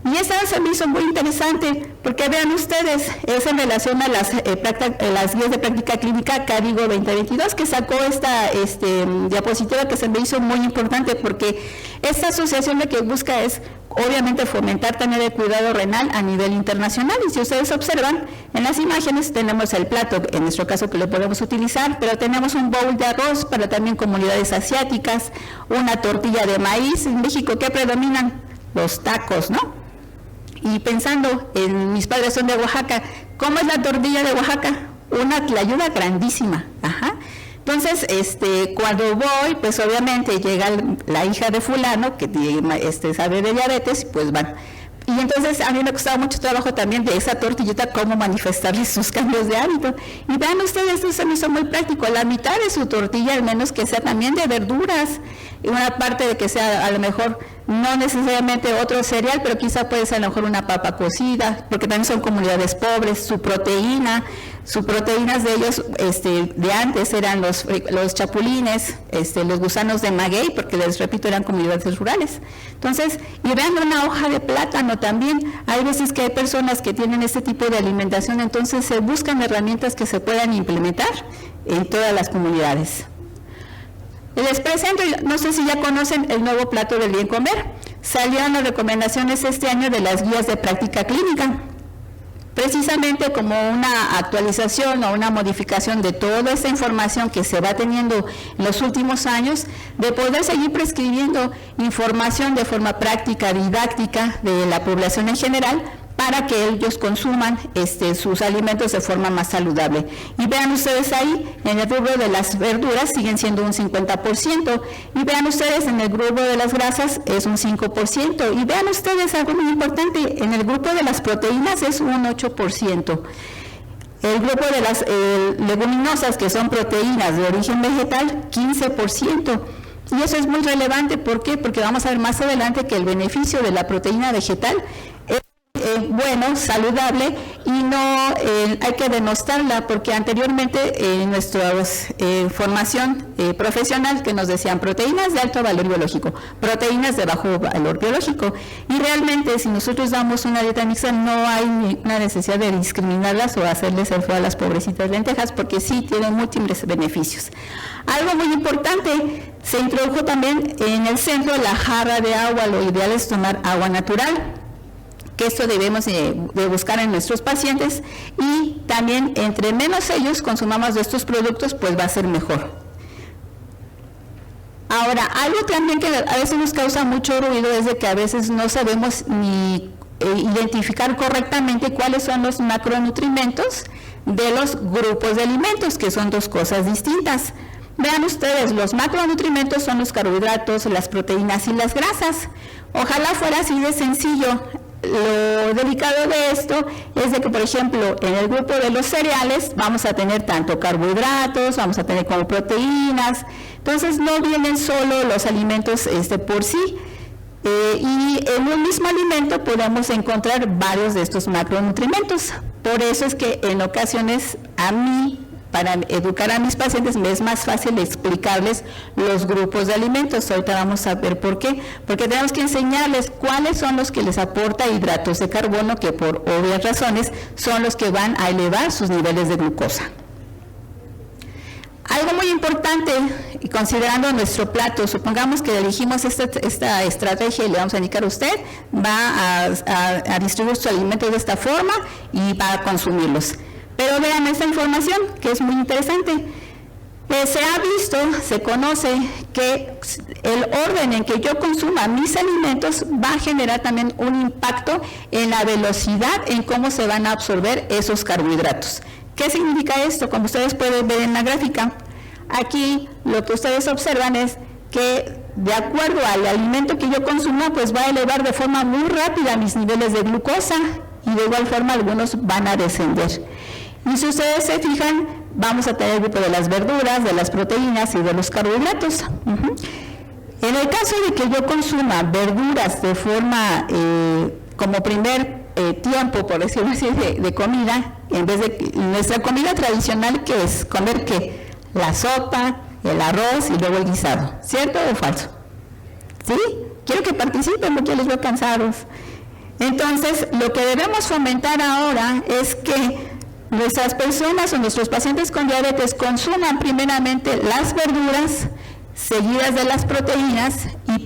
Y esa se me hizo muy interesante, porque vean ustedes, es en relación a las guías de práctica clínica Cadigo 2022, que sacó esta diapositiva que se me hizo muy importante, porque esta asociación lo que busca es, obviamente, fomentar también el cuidado renal a nivel internacional. Y si ustedes observan, en las imágenes tenemos el plato, en nuestro caso que lo podemos utilizar, pero tenemos un bowl de arroz para también comunidades asiáticas, una tortilla de maíz. En México, ¿qué predominan? Los tacos, ¿no? Y pensando, mis padres son de Oaxaca, ¿cómo es la tortilla de Oaxaca? Una tlayuda grandísima, ajá. Entonces, cuando voy, pues obviamente llega la hija de fulano, que sabe de diabetes, pues van. Y entonces a mí me costaba mucho trabajo también de esa tortillita, cómo manifestarles sus cambios de hábito. Y vean ustedes, esto se me hizo muy práctico, la mitad de su tortilla, al menos que sea también de verduras, y una parte de que sea a lo mejor, no necesariamente otro cereal, pero quizá puede ser a lo mejor una papa cocida, porque también son comunidades pobres, sus proteínas de ellos, de antes eran los chapulines, los gusanos de maguey, porque les repito, eran comunidades rurales. Entonces, y vean una hoja de plátano también, hay veces que hay personas que tienen este tipo de alimentación, entonces se buscan herramientas que se puedan implementar en todas las comunidades. Les presento, no sé si ya conocen el nuevo plato del bien comer. Salieron las recomendaciones este año de las guías de práctica clínica. precisamente como una actualización o una modificación de toda esta información que se va teniendo en los últimos años, de poder seguir prescribiendo información de forma práctica, didáctica de la población en general, para que ellos consuman sus alimentos de forma más saludable. Y vean ustedes ahí, en el rubro de las verduras siguen siendo un 50%, y vean ustedes en el grupo de las grasas es un 5%, y vean ustedes algo muy importante, en el grupo de las proteínas es un 8%. El grupo de las leguminosas, que son proteínas de origen vegetal, 15%. Y eso es muy relevante, ¿por qué? Porque vamos a ver más adelante que el beneficio de la proteína vegetal es bueno, saludable, y no hay que denostarla, porque anteriormente en nuestra formación profesional que nos decían proteínas de alto valor biológico, proteínas de bajo valor biológico, y realmente si nosotros damos una dieta mixta no hay ninguna necesidad de discriminarlas o hacerles el feo a las pobrecitas lentejas, porque sí tienen múltiples beneficios. Algo muy importante, se introdujo también en el centro la jarra de agua, lo ideal es tomar agua natural, que esto debemos de buscar en nuestros pacientes, y también entre menos ellos consumamos de estos productos, pues va a ser mejor. Ahora, algo también que a veces nos causa mucho ruido es de que a veces no sabemos ni identificar correctamente cuáles son los macronutrientes de los grupos de alimentos, que son dos cosas distintas. Vean ustedes, los macronutrientes son los carbohidratos, las proteínas y las grasas. Ojalá fuera así de sencillo. Lo delicado de esto es de que, por ejemplo, en el grupo de los cereales vamos a tener tanto carbohidratos, vamos a tener como proteínas, entonces no vienen solo los alimentos por sí, y en un mismo alimento podemos encontrar varios de estos macronutrientes. Por eso es que en ocasiones a mí, para educar a mis pacientes, me es más fácil explicarles los grupos de alimentos. Ahorita vamos a ver por qué. Porque tenemos que enseñarles cuáles son los que les aporta hidratos de carbono, que por obvias razones son los que van a elevar sus niveles de glucosa. Algo muy importante, y considerando nuestro plato, supongamos que elegimos esta estrategia y le vamos a indicar a usted, va a distribuir sus alimentos de esta forma y va a consumirlos. Pero vean esta información, que es muy interesante. Se ha visto, se conoce que el orden en que yo consuma mis alimentos va a generar también un impacto en la velocidad en cómo se van a absorber esos carbohidratos. ¿Qué significa esto? Como ustedes pueden ver en la gráfica, aquí lo que ustedes observan es que de acuerdo al alimento que yo consuma, pues va a elevar de forma muy rápida mis niveles de glucosa, y de igual forma algunos van a descender. Y si ustedes se fijan, vamos a tener el grupo de las verduras, de las proteínas y de los carbohidratos. En el caso de que yo consuma verduras de forma, como primer tiempo, por decirlo así, de comida, en vez de nuestra comida tradicional, que es comer ¿qué? La sopa, el arroz y luego el guisado, ¿cierto o falso? ¿Sí? Quiero que participen porque les veo cansados. Entonces, lo que debemos fomentar ahora es que nuestras personas o nuestros pacientes con diabetes consuman primeramente las verduras, seguidas de las proteínas y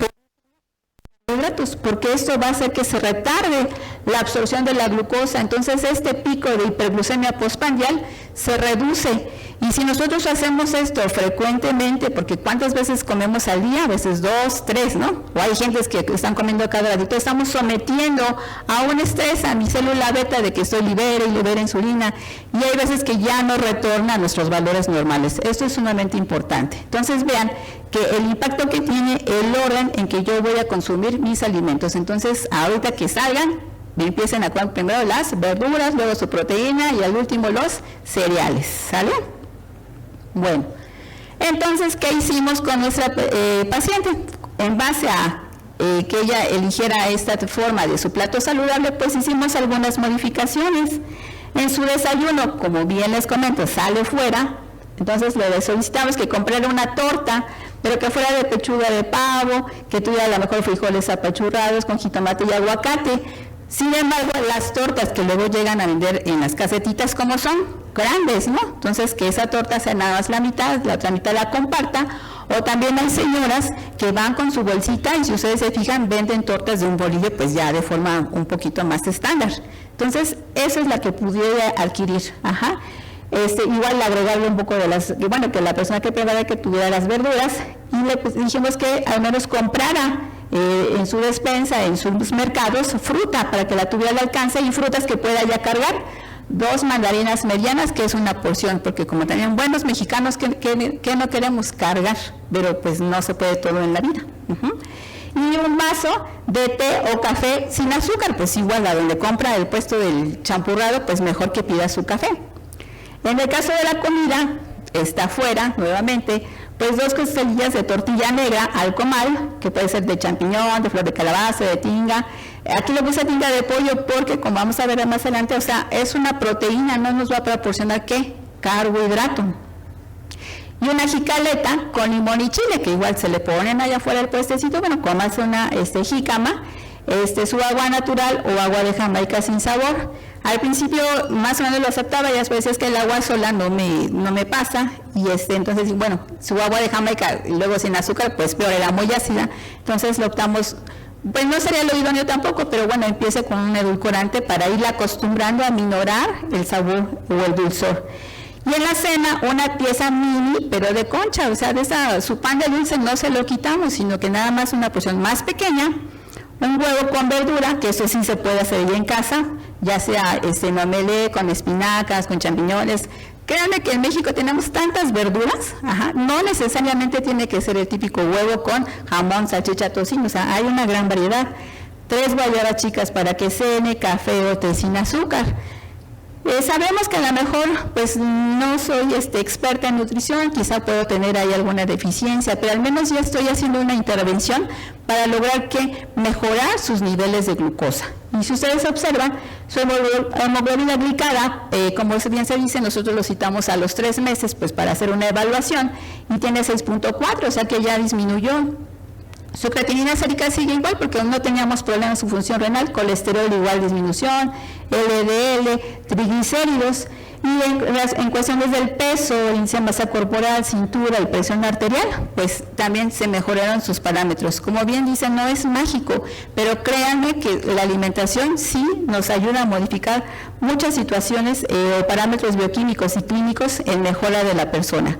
carbohidratos, porque esto va a hacer que se retarde la absorción de la glucosa. Entonces este pico de hiperglucemia postprandial se reduce. Y si nosotros hacemos esto frecuentemente, porque ¿cuántas veces comemos al día? A veces 2, 3, ¿no? O hay gentes que están comiendo cada ratito. Estamos sometiendo a un estrés a mi célula beta de que estoy libera insulina, y hay veces que ya no retorna a nuestros valores normales. Esto es sumamente importante. Entonces vean que el impacto que tiene el orden en que yo voy a consumir mis alimentos. Entonces ahorita que salgan, empiecen a comer primero las verduras, luego su proteína y al último los cereales, ¿sale? Bueno, entonces, ¿qué hicimos con nuestra paciente? En base a que ella eligiera esta forma de su plato saludable, pues hicimos algunas modificaciones. En su desayuno, como bien les comento, sale fuera, entonces le solicitamos que comprara una torta, pero que fuera de pechuga de pavo, que tuviera a lo mejor frijoles apachurrados con jitomate y aguacate. Sin embargo, las tortas que luego llegan a vender en las casetitas, como son grandes, ¿no? Entonces, que esa torta sea nada más la mitad, la otra mitad la comparta, O también hay señoras que van con su bolsita y si ustedes se fijan, venden tortas de un bolillo pues ya de forma un poquito más estándar. Entonces, esa es la que pudiera adquirir. Ajá. Igual agregarle un poco de que la persona que prepara que tuviera las verduras y le dijimos que al menos comprara en su despensa, en sus mercados, fruta para que la tuviera al alcance y frutas que pueda ya cargar. 2 mandarinas medianas, que es una porción, porque como también buenos mexicanos que no queremos cargar, pero pues no se puede todo en la vida. Y un vaso de té o café sin azúcar, pues igual a donde compra el puesto del champurrado, pues mejor que pida su café. En el caso de la comida, está afuera, nuevamente, pues 2 costillas de tortilla negra al comal, que puede ser de champiñón, de flor de calabaza, de tinga. Aquí le puse tinga de pollo porque, como vamos a ver más adelante, o sea, es una proteína, no nos va a proporcionar, ¿qué? Carbohidrato. Y una jicaleta con limón y chile, que igual se le ponen allá afuera del puestecito, bueno, comas una jícama, su agua natural o agua de Jamaica sin sabor. Al principio más o menos lo aceptaba y después es que el agua sola no me pasa y entonces bueno, su agua de Jamaica y luego sin azúcar pues peor, era muy ácida, entonces lo optamos, pues no sería lo idóneo tampoco, pero bueno, empiece con un edulcorante para irla acostumbrando a minorar el sabor o el dulzor. Y en la cena una pieza mini, pero de concha, o sea, su pan de dulce no se lo quitamos, sino que nada más una porción más pequeña, un huevo con verdura, que eso sí se puede hacer ya en casa, ya sea en omelette, con espinacas, con champiñones. Créanme que en México tenemos tantas verduras, no necesariamente tiene que ser el típico huevo con jamón, salchicha, tocino, o sea, hay una gran variedad. 3 guayabas chicas para que cene, café o té sin azúcar. Sabemos que a lo mejor pues no soy experta en nutrición, quizá puedo tener ahí alguna deficiencia, pero al menos ya estoy haciendo una intervención para lograr mejorar sus niveles de glucosa. Y si ustedes observan, su hemoglobina glicada, como bien se dice, nosotros lo citamos a los 3 meses pues para hacer una evaluación y tiene 6.4, o sea que ya disminuyó. Su creatinina sérica sigue igual porque no teníamos problemas en su función renal, colesterol igual disminución, LDL, triglicéridos y en cuestiones del peso, índice de masa corporal, cintura y presión arterial, pues también se mejoraron sus parámetros. Como bien dicen, no es mágico, pero créanme que la alimentación sí nos ayuda a modificar muchas situaciones o parámetros bioquímicos y clínicos en mejora de la persona.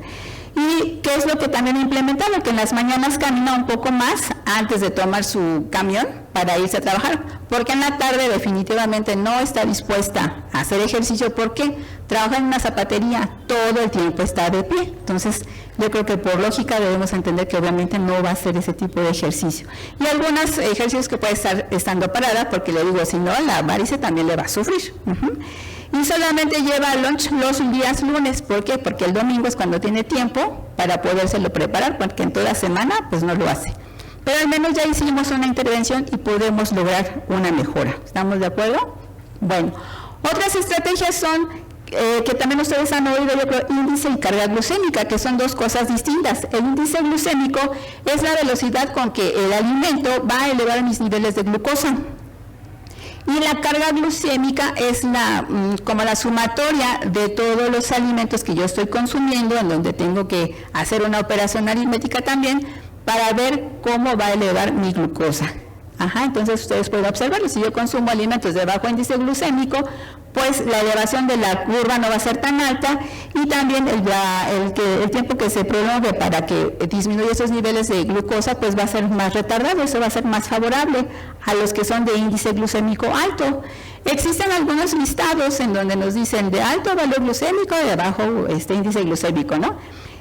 ¿Y qué es lo que también implementaron? Que en las mañanas camina un poco más antes de tomar su camión para irse a trabajar, porque en la tarde definitivamente no está dispuesta a hacer ejercicio porque trabaja en una zapatería, todo el tiempo está de pie. Entonces, yo creo que por lógica debemos entender que obviamente no va a hacer ese tipo de ejercicio. Y algunos ejercicios que puede estar estando parada, porque le digo, si no, la varice también le va a sufrir. Y solamente lleva lunch los días lunes. ¿Por qué? Porque el domingo es cuando tiene tiempo para podérselo preparar, porque en toda semana pues no lo hace. Pero al menos ya hicimos una intervención y podemos lograr una mejora. ¿Estamos de acuerdo? Bueno, otras estrategias son que también ustedes han oído, yo creo, índice y carga glucémica, que son 2 cosas distintas. El índice glucémico es la velocidad con que el alimento va a elevar mis niveles de glucosa. Y la carga glucémica es como la sumatoria de todos los alimentos que yo estoy consumiendo, en donde tengo que hacer una operación aritmética también para ver cómo va a elevar mi glucosa. Entonces ustedes pueden observarlo, si yo consumo alimentos de bajo índice glucémico, pues la elevación de la curva no va a ser tan alta y también el tiempo que se prolongue para que disminuya esos niveles de glucosa pues va a ser más retardado, eso va a ser más favorable a los que son de índice glucémico alto. Existen algunos listados en donde nos dicen de alto valor glucémico y de bajo índice glucémico, ¿no?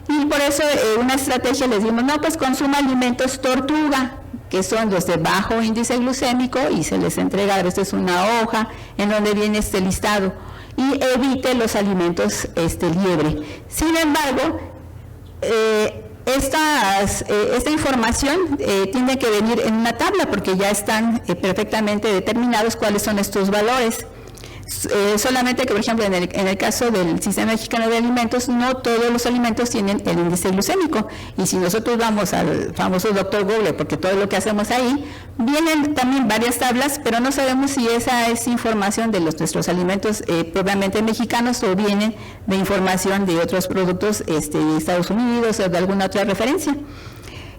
Y por eso una estrategia les dimos, no, pues consuma alimentos tortuga, que son los de bajo índice glucémico y se les entrega, a veces una hoja en donde viene este listado y evite los alimentos liebre. Sin embargo, esta información tiene que venir en una tabla porque ya están perfectamente determinados cuáles son estos valores. Solamente que, por ejemplo, en el caso del Sistema Mexicano de Alimentos, no todos los alimentos tienen el índice glucémico. Y si nosotros vamos al famoso Dr. Google, porque todo lo que hacemos ahí, vienen también varias tablas, pero no sabemos si esa es información de nuestros alimentos propiamente mexicanos o vienen de información de otros productos de Estados Unidos o de alguna otra referencia.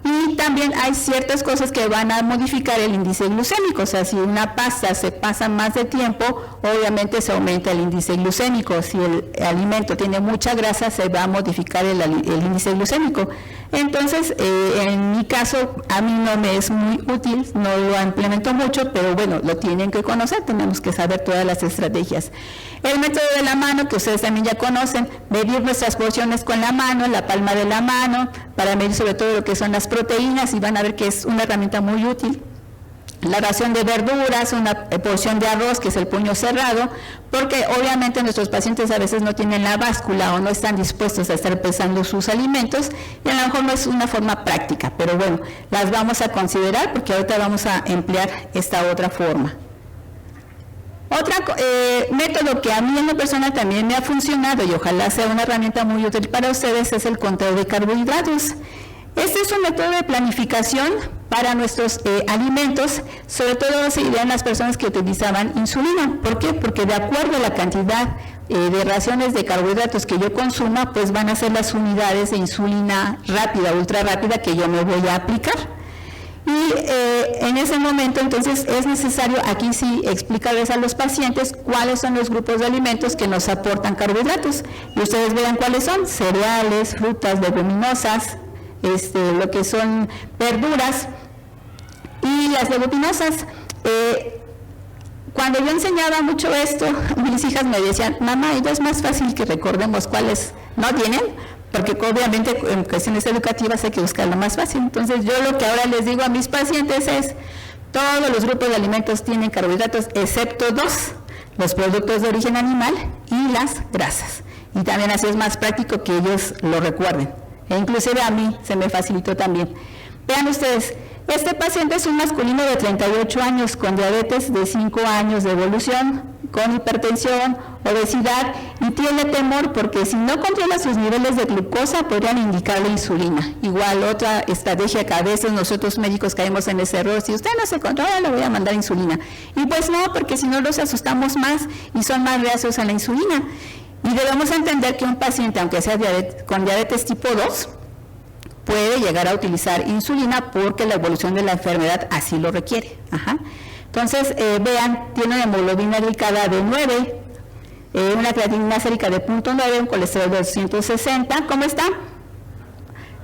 Y también hay ciertas cosas que van a modificar el índice glucémico, o sea, si una pasta se pasa más de tiempo, obviamente se aumenta el índice glucémico. Si el alimento tiene mucha grasa, se va a modificar el índice glucémico. Entonces, en mi caso, a mí no me es muy útil, no lo implemento mucho, pero bueno, lo tienen que conocer, tenemos que saber todas las estrategias. El método de la mano, que ustedes también ya conocen, medir nuestras porciones con la mano, la palma de la mano, para medir sobre todo lo que son las proteínas, y van a ver que es una herramienta muy útil. La ración de verduras, una porción de arroz, que es el puño cerrado, porque obviamente nuestros pacientes a veces no tienen la báscula o no están dispuestos a estar pesando sus alimentos, y a lo mejor no es una forma práctica, pero bueno, las vamos a considerar porque ahorita vamos a emplear esta otra forma. Otro método que a mí en lo personal también me ha funcionado y ojalá sea una herramienta muy útil para ustedes es el conteo de carbohidratos. Este es un método de planificación para nuestros alimentos, sobre todo se idean las personas que utilizaban insulina. ¿Por qué? Porque de acuerdo a la cantidad de raciones de carbohidratos que yo consuma, pues van a ser las unidades de insulina rápida, ultra rápida que yo me voy a aplicar. Y en ese momento entonces es necesario aquí sí explicarles a los pacientes cuáles son los grupos de alimentos que nos aportan carbohidratos. Y ustedes verán cuáles son: cereales, frutas, leguminosas, lo que son verduras y las leguminosas. Cuando yo enseñaba mucho esto, mis hijas me decían: mamá, ya es más fácil que recordemos cuáles no tienen, porque obviamente en cuestiones educativas hay que buscar lo más fácil. Entonces yo lo que ahora les digo a mis pacientes es: todos los grupos de alimentos tienen carbohidratos excepto dos, los productos de origen animal y las grasas. Y también así es más práctico que ellos lo recuerden. E inclusive a mí se me facilitó también. Vean ustedes, este paciente es un masculino de 38 años con diabetes de 5 años de evolución, con hipertensión, obesidad, y tiene temor porque si no controla sus niveles de glucosa podrían indicarle insulina. Igual otra estrategia que a veces nosotros médicos caemos en ese error: si usted no se controla, le voy a mandar insulina. Y pues no, porque si no los asustamos más y son más reacios a la insulina. Y debemos entender que un paciente, aunque sea con diabetes tipo 2, puede llegar a utilizar insulina porque la evolución de la enfermedad así lo requiere. Entonces, vean, tiene una hemoglobina glicada de 9, una creatinina sérica de 0.9, un colesterol de 260, ¿cómo está?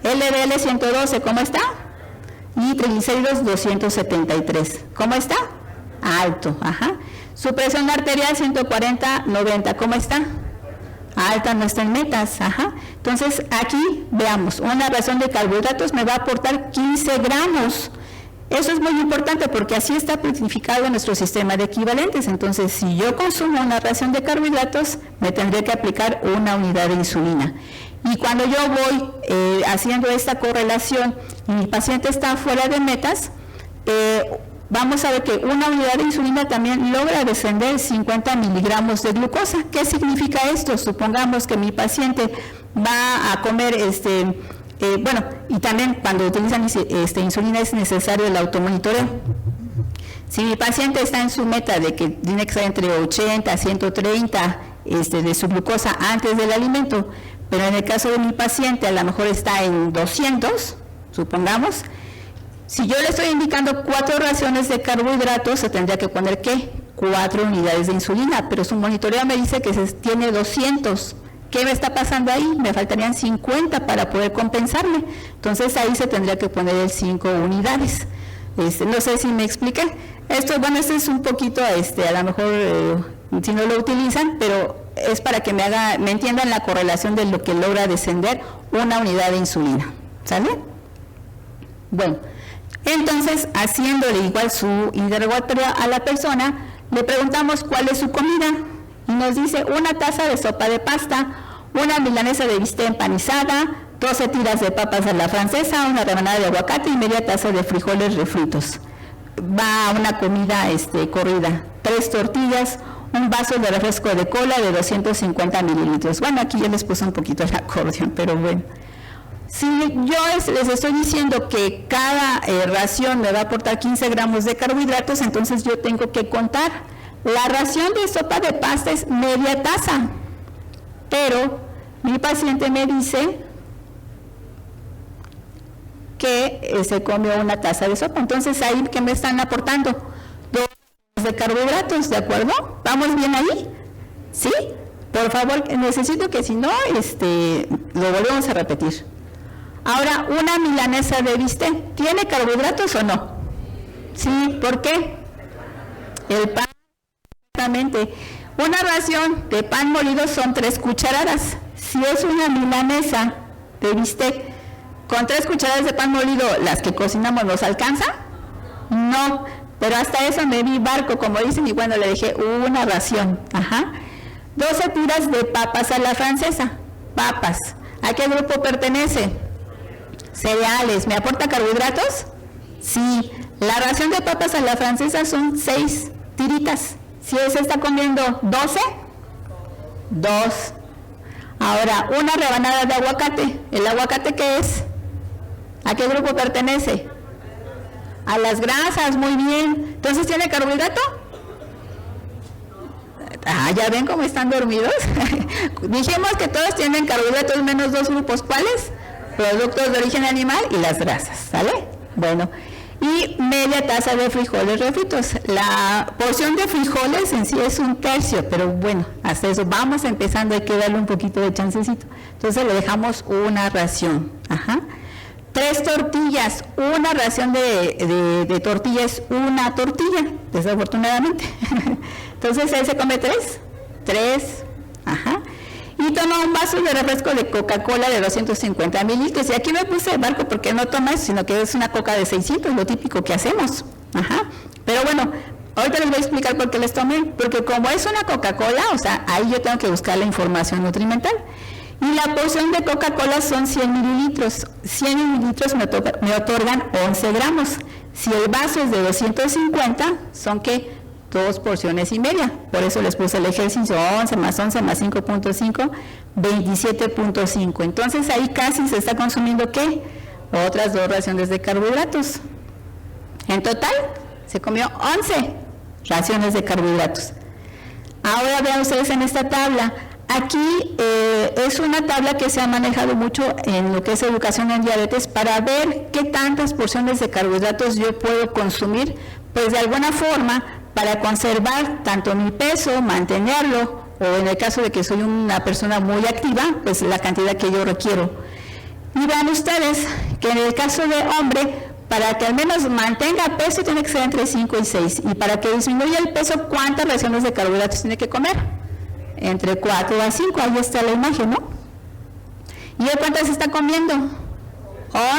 LDL 112, ¿cómo está? Y triglicéridos 273, ¿cómo está? Alto, Su presión arterial 140/90, ¿cómo está? Alta, no está en metas. Entonces aquí veamos, una ración de carbohidratos me va a aportar 15 gramos. Eso es muy importante porque así está planificado en nuestro sistema de equivalentes. Entonces, si yo consumo una ración de carbohidratos, me tendré que aplicar una unidad de insulina. Y cuando yo voy haciendo esta correlación y mi paciente está fuera de metas, vamos a ver que una unidad de insulina también logra descender 50 miligramos de glucosa. ¿Qué significa esto? Supongamos que mi paciente va a comer, y también cuando utilizan insulina es necesario el automonitoreo. Si mi paciente está en su meta de que tiene que estar entre 80 a 130 de su glucosa antes del alimento, pero en el caso de mi paciente a lo mejor está en 200, supongamos. Si yo le estoy indicando 4 raciones de carbohidratos, se tendría que poner, ¿qué? 4 unidades de insulina, pero su monitoreo me dice que tiene 200. ¿Qué me está pasando ahí? Me faltarían 50 para poder compensarme. Entonces ahí se tendría que poner el 5 unidades. No sé si me expliqué. Esto es un poquito, a lo mejor si no lo utilizan, pero es para que me entiendan la correlación de lo que logra descender una unidad de insulina. ¿Sale? Bueno. Entonces, haciéndole igual su interrogatorio a la persona, le preguntamos cuál es su comida y nos dice: una taza de sopa de pasta, una milanesa de bistec empanizada, 12 tiras de papas a la francesa, una rebanada de aguacate y media taza de frijoles refritos. Va a una comida corrida: 3 tortillas, un vaso de refresco de cola de 250 mililitros. Bueno, aquí ya les puse un poquito el acordeón, pero bueno. Si yo les estoy diciendo que cada ración me va a aportar 15 gramos de carbohidratos, entonces yo tengo que contar. La ración de sopa de pasta es media taza, pero mi paciente me dice que se comió una taza de sopa. Entonces ahí, ¿qué me están aportando? 2 gramos de carbohidratos, ¿de acuerdo? ¿Vamos bien ahí? ¿Sí? Por favor, necesito que si no, lo volvemos a repetir. Ahora, una milanesa de bistec, ¿tiene carbohidratos o no? Sí, ¿por qué? El pan, exactamente. Una ración de pan molido son 3 cucharadas. Si es una milanesa de bistec, ¿con 3 cucharadas de pan molido las que cocinamos nos alcanza? No, pero hasta eso me vi barco, como dicen, y bueno, le dejé una ración. 12 tiras de papas a la francesa. Papas. ¿A qué grupo pertenece? Cereales. ¿Me aporta carbohidratos? Sí. La ración de papas a la francesa son 6 tiritas. Si se está comiendo 12, 2. Ahora, una rebanada de aguacate. ¿El aguacate qué es? ¿A qué grupo pertenece? A las grasas, muy bien. Entonces, ¿tiene carbohidrato? ¿Ya ven cómo están dormidos? Dijimos que todos tienen carbohidratos menos 2 grupos. ¿Cuáles? Productos de origen animal y las grasas, ¿sale? Bueno, y media taza de frijoles refritos. La porción de frijoles en sí es 1/3, pero bueno, hasta eso vamos empezando, hay que darle un poquito de chancecito. Entonces le dejamos una ración. 3 tortillas, una ración de tortilla es una tortilla, desafortunadamente. Entonces él se come 3. Y toma un vaso de refresco de Coca-Cola de 250 mililitros. Y aquí me puse el barco porque no toma eso, sino que es una coca de 600, lo típico que hacemos. Pero bueno, ahorita les voy a explicar por qué les tomé. Porque como es una Coca-Cola, o sea, ahí yo tengo que buscar la información nutrimental. Y la porción de Coca-Cola son 100 mililitros. 100 mililitros me otorgan 11 gramos. Si el vaso es de 250, son ¿qué? 2 porciones y media. Por eso les puse el ejercicio 11 más 5.5, 27.5. Entonces ahí casi se está consumiendo ¿qué? Otras 2 raciones de carbohidratos. En total se comió 11 raciones de carbohidratos. Ahora vean ustedes en esta tabla. Aquí es una tabla que se ha manejado mucho en lo que es educación en diabetes para ver qué tantas porciones de carbohidratos yo puedo consumir, pues de alguna forma para conservar tanto mi peso, mantenerlo, o en el caso de que soy una persona muy activa, pues la cantidad que yo requiero. Y vean ustedes que en el caso de hombre, para que al menos mantenga peso tiene que ser entre 5 y 6, y para que disminuya el peso, ¿cuántas raciones de carbohidratos tiene que comer? Entre 4 a 5, ahí está la imagen, ¿no? ¿Y él cuántas está comiendo?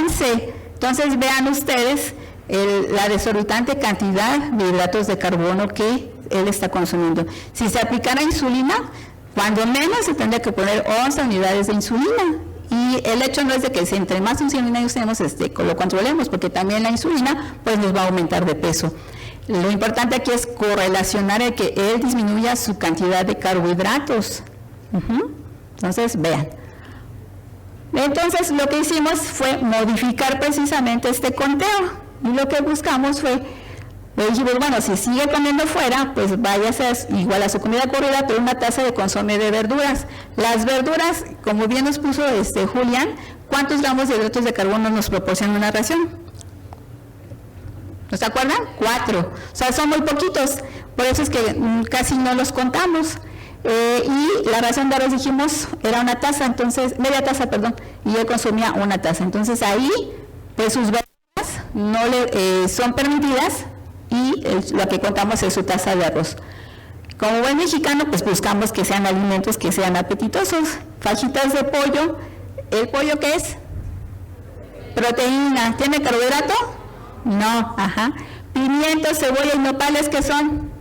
11. Entonces vean ustedes la desorbitante cantidad de hidratos de carbono que él está consumiendo. Si se aplicara insulina, cuando menos se tendría que poner 11 unidades de insulina. Y el hecho no es de que entre más insulina usemos, lo controlemos, porque también la insulina pues nos va a aumentar de peso. Lo importante aquí es correlacionar el que él disminuya su cantidad de carbohidratos. Entonces, vean. Entonces, lo que hicimos fue modificar precisamente este conteo. Y lo que buscamos fue, le dijimos, bueno, si sigue comiendo fuera, pues váyase igual a su comida corrida, pero una taza de consomé de verduras. Las verduras, como bien nos puso Julián, ¿cuántos gramos de hidratos de carbono nos proporciona una ración? ¿No se acuerdan? 4. O sea, son muy poquitos, por eso es que casi no los contamos. Y la ración de arroz dijimos era una taza, entonces, media taza, perdón, y él consumía una taza. Entonces ahí, pues sus verduras no le son permitidas y lo que contamos es su taza de arroz. Como buen mexicano, pues buscamos que sean alimentos que sean apetitosos. Fajitas de pollo. ¿El pollo qué es? Proteína. ¿Tiene carbohidrato? No, Pimientos, cebolla y nopales, ¿qué son?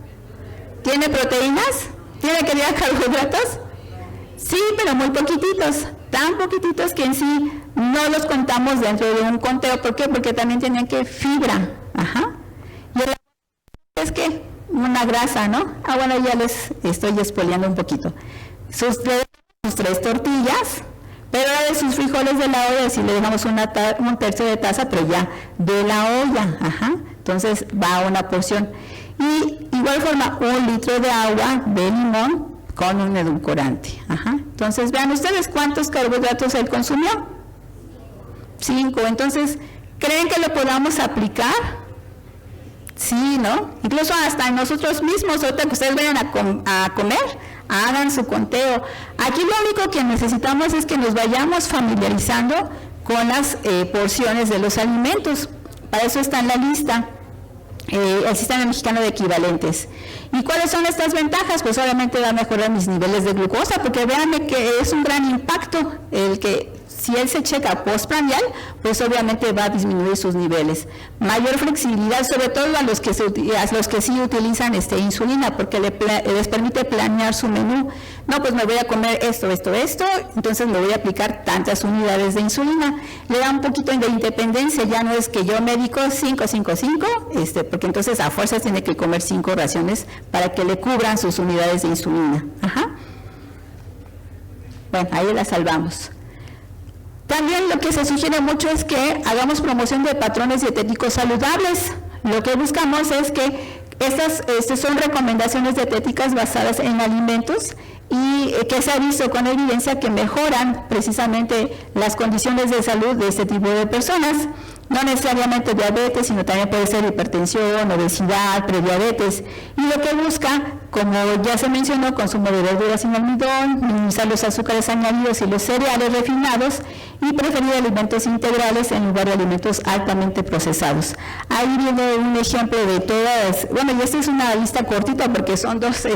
¿Tiene proteínas? ¿Tiene que llevar carbohidratos? Sí, pero muy poquititos, tan poquititos que en sí no los contamos dentro de un conteo. ¿Por qué? Porque también tienen que fibra. ¿Y el es qué? una grasa, ¿no? Bueno, ya les estoy espoleando un poquito. Sus 3 tortillas, pero ahora de sus frijoles de la olla, si le dejamos un tercio de taza, pero ya de la olla, entonces va a una porción. Y igual forma, 1 litro de agua de limón con un edulcorante. Entonces, vean ustedes cuántos carbohidratos él consumió. 5. Entonces, ¿creen que lo podamos aplicar? Sí, ¿no? Incluso hasta nosotros mismos, ahorita que ustedes vayan a comer, hagan su conteo. Aquí lo único que necesitamos es que nos vayamos familiarizando con las porciones de los alimentos. Para eso está en la lista el Sistema Mexicano de Equivalentes. ¿Y cuáles son estas ventajas? Pues obviamente va a mejorar mis niveles de glucosa, porque véanme que es un gran impacto el que si él se checa postprandial, pues obviamente va a disminuir sus niveles. Mayor flexibilidad, sobre todo a los que sí utilizan insulina, porque les permite planear su menú. No, pues me voy a comer esto, entonces me voy a aplicar tantas unidades de insulina. Le da un poquito de independencia, ya no es que yo médico 5, porque entonces a fuerzas tiene que comer 5 raciones para que le cubran sus unidades de insulina. Bueno, ahí la salvamos. También lo que se sugiere mucho es que hagamos promoción de patrones dietéticos saludables. Lo que buscamos es que estas son recomendaciones dietéticas basadas en alimentos y que se ha visto con evidencia que mejoran precisamente las condiciones de salud de este tipo de personas. No necesariamente diabetes, sino también puede ser hipertensión, obesidad, prediabetes. Y lo que busca, como ya se mencionó, consumo de verduras sin almidón, minimizar los azúcares añadidos y los cereales refinados y preferir alimentos integrales en lugar de alimentos altamente procesados. Ahí viene un ejemplo de todas, bueno, y esta es una lista cortita porque son 2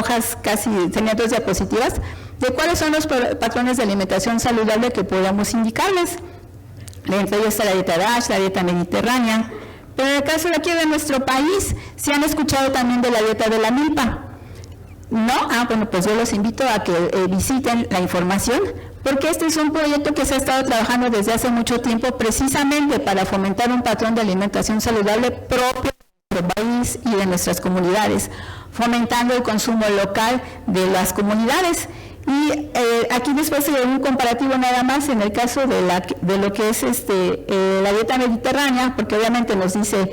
hojas, casi tenía 2 diapositivas, de cuáles son los patrones de alimentación saludable que podamos indicarles. Entre ellos está la dieta DASH, la dieta mediterránea, pero en el caso de aquí de nuestro país, ¿se han escuchado también de la dieta de la milpa? ¿No? Bueno, pues yo los invito a que visiten la información, porque este es un proyecto que se ha estado trabajando desde hace mucho tiempo precisamente para fomentar un patrón de alimentación saludable propio de nuestro país y de nuestras comunidades, fomentando el consumo local de las comunidades. Y aquí después de un comparativo nada más en el caso de lo que es la dieta mediterránea, porque obviamente nos dice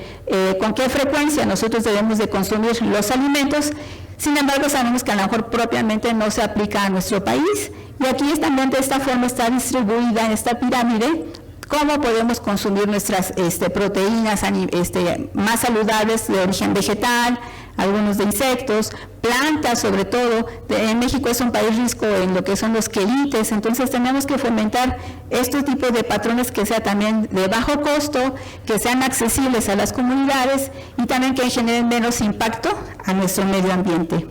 con qué frecuencia nosotros debemos de consumir los alimentos. Sin embargo, sabemos que a lo mejor propiamente no se aplica a nuestro país, y aquí también de esta forma está distribuida en esta pirámide cómo podemos consumir nuestras proteínas más saludables de origen vegetal, algunos de insectos, plantas sobre todo. En México es un país rico en lo que son los quelites, entonces tenemos que fomentar este tipo de patrones que sea también de bajo costo, que sean accesibles a las comunidades y también que generen menos impacto a nuestro medio ambiente.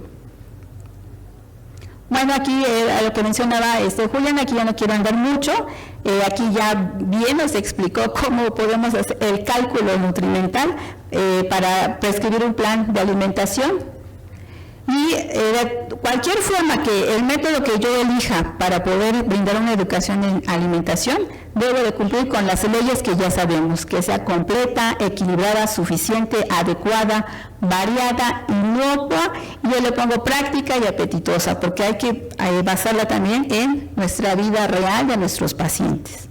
Bueno, aquí a lo que mencionaba Julián, aquí ya no quiero andar mucho, aquí ya bien nos explicó cómo podemos hacer el cálculo nutrimental para prescribir un plan de alimentación. Y de cualquier forma que el método que yo elija para poder brindar una educación en alimentación, debo de cumplir con las leyes que ya sabemos, que sea completa, equilibrada, suficiente, adecuada, variada, inocua, y yo le pongo práctica y apetitosa, porque hay que basarla también en nuestra vida real de nuestros pacientes.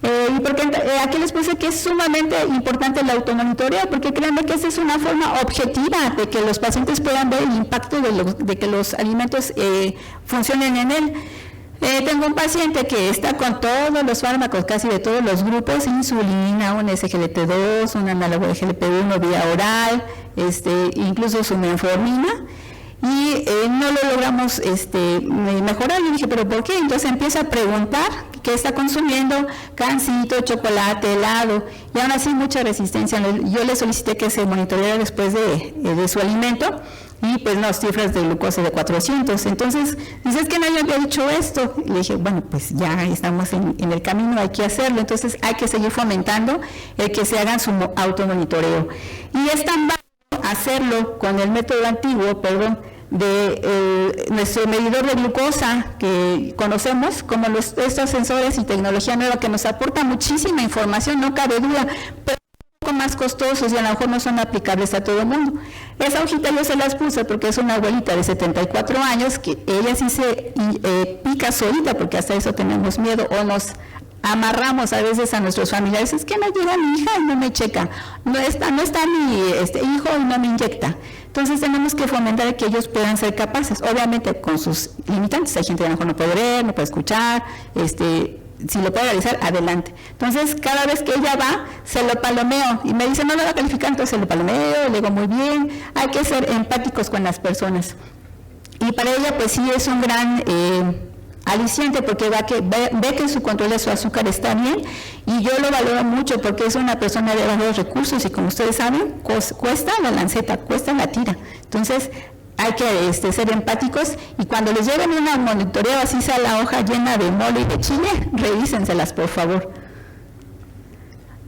Y porque aquí les puse que es sumamente importante el automonitoreo, porque créanme que esa es una forma objetiva de que los pacientes puedan ver el impacto de que los alimentos funcionen en él. Tengo un paciente que está con todos los fármacos, casi de todos los grupos, insulina, un SGLT2, un análogo de GLP-1 vía oral, incluso su metformina, y no lo logramos mejorar. Y dije, ¿pero por qué? Entonces empieza a preguntar qué está consumiendo, gansito, chocolate, helado, y aún así mucha resistencia. Yo le solicité que se monitoreara después de su alimento, y pues no, cifras de glucosa de 400. Entonces, dice, es que nadie había dicho esto. Y le dije, bueno, pues ya estamos en el camino, hay que hacerlo. Entonces hay que seguir fomentando el que se hagan su automonitoreo. Y es tan válido hacerlo con el método antiguo, de nuestro medidor de glucosa que conocemos, como estos sensores y tecnología nueva que nos aporta muchísima información, no cabe duda, pero más costosos y a lo mejor no son aplicables a todo el mundo. Esa hojita yo se las puse porque es una abuelita de 74 años que ella sí se pica solita, porque hasta eso tenemos miedo, o nos amarramos a veces a nuestros familiares, es que no llega mi hija y no me checa, no está mi hijo y no me inyecta. Entonces tenemos que fomentar que ellos puedan ser capaces, obviamente con sus limitantes. Hay gente que a lo mejor no puede ver, no puede escuchar, si lo puede realizar, adelante. Entonces cada vez que ella va, se lo palomeo y me dice, no lo va a calificar, entonces se lo palomeo, le digo muy bien. Hay que ser empáticos con las personas. Y para ella pues sí es un gran aliciente, porque ve que su control de su azúcar está bien, y yo lo valoro mucho porque es una persona de bajos recursos y como ustedes saben, cuesta la lanceta, cuesta la tira. Entonces hay que ser empáticos, y cuando les lleven una monitoreo, así sea la hoja llena de mole y de chile, revísenselas por favor.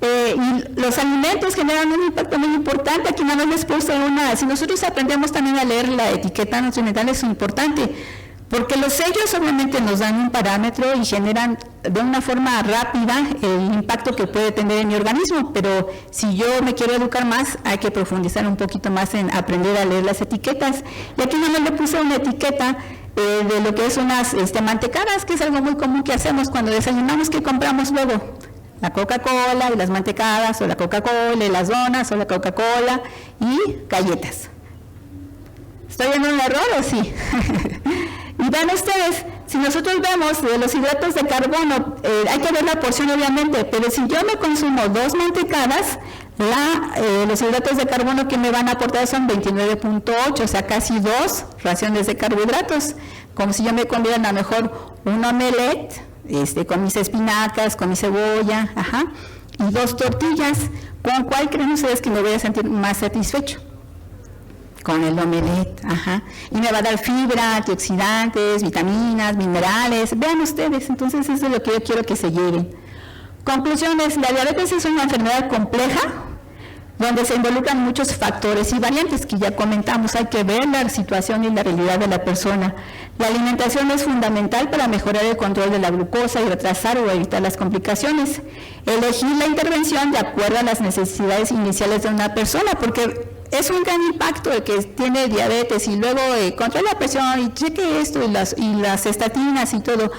Y los alimentos generan un impacto muy importante. Aquí nada más les puse una, si nosotros aprendemos también a leer la etiqueta nutrimental, es importante, porque los sellos obviamente nos dan un parámetro y generan de una forma rápida el impacto que puede tener en mi organismo, pero si yo me quiero educar más, hay que profundizar un poquito más en aprender a leer las etiquetas. Y aquí nada más le puse una etiqueta de lo que es unas mantecadas, que es algo muy común que hacemos cuando desayunamos, que compramos luego. La Coca-Cola y las mantecadas, o la Coca-Cola y las donas, o la Coca-Cola y galletas. ¿Estoy en un error o sí? Y vean ustedes, si nosotros vemos de los hidratos de carbono, hay que ver la porción obviamente, pero si yo me consumo 2 mantecadas, los hidratos de carbono que me van a aportar son 29.8, o sea, casi 2 raciones de carbohidratos, como si yo me comiera a lo mejor un omelette, con mis espinacas, con mi cebolla, y 2 tortillas. ¿Con cuál creen ustedes que me voy a sentir más satisfecho? Con el omelette, y me va a dar fibra, antioxidantes, vitaminas, minerales. Vean ustedes, entonces eso es lo que yo quiero que se lleven. Conclusiones: la diabetes es una enfermedad compleja donde se involucran muchos factores y variantes que ya comentamos. Hay que ver la situación y la realidad de la persona. La alimentación es fundamental para mejorar el control de la glucosa y retrasar o evitar las complicaciones. Elegir la intervención de acuerdo a las necesidades iniciales de una persona, porque es un gran impacto el que tiene diabetes y luego controla la presión y cheque esto y las estatinas y todo.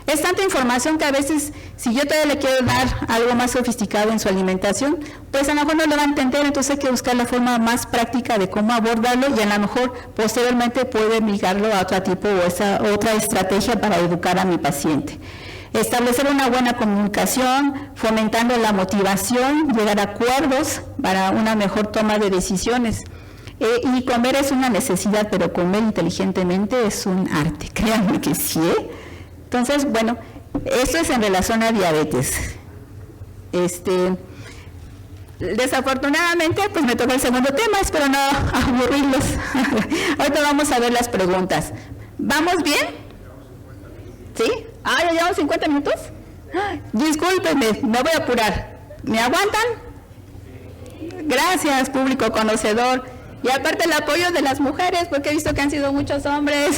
Es tanta información que a veces, si yo todavía le quiero dar algo más sofisticado en su alimentación, pues a lo mejor no lo va a entender. Entonces hay que buscar la forma más práctica de cómo abordarlo, y a lo mejor posteriormente puede ligarlo a otro tipo o otra estrategia para educar a mi paciente. Establecer una buena comunicación, fomentando la motivación, llegar a acuerdos para una mejor toma de decisiones. Y comer es una necesidad, pero comer inteligentemente es un arte, créanme que sí. Entonces, bueno, esto es en relación a diabetes. Desafortunadamente, pues me toca el segundo tema, espero no aburrirlos. Ahorita vamos a ver las preguntas. ¿Vamos bien? ¿Sí? ¿Ya llevamos 50 minutos? Discúlpenme, me voy a apurar. ¿Me aguantan? Gracias, público conocedor. Y aparte el apoyo de las mujeres, porque he visto que han sido muchos hombres.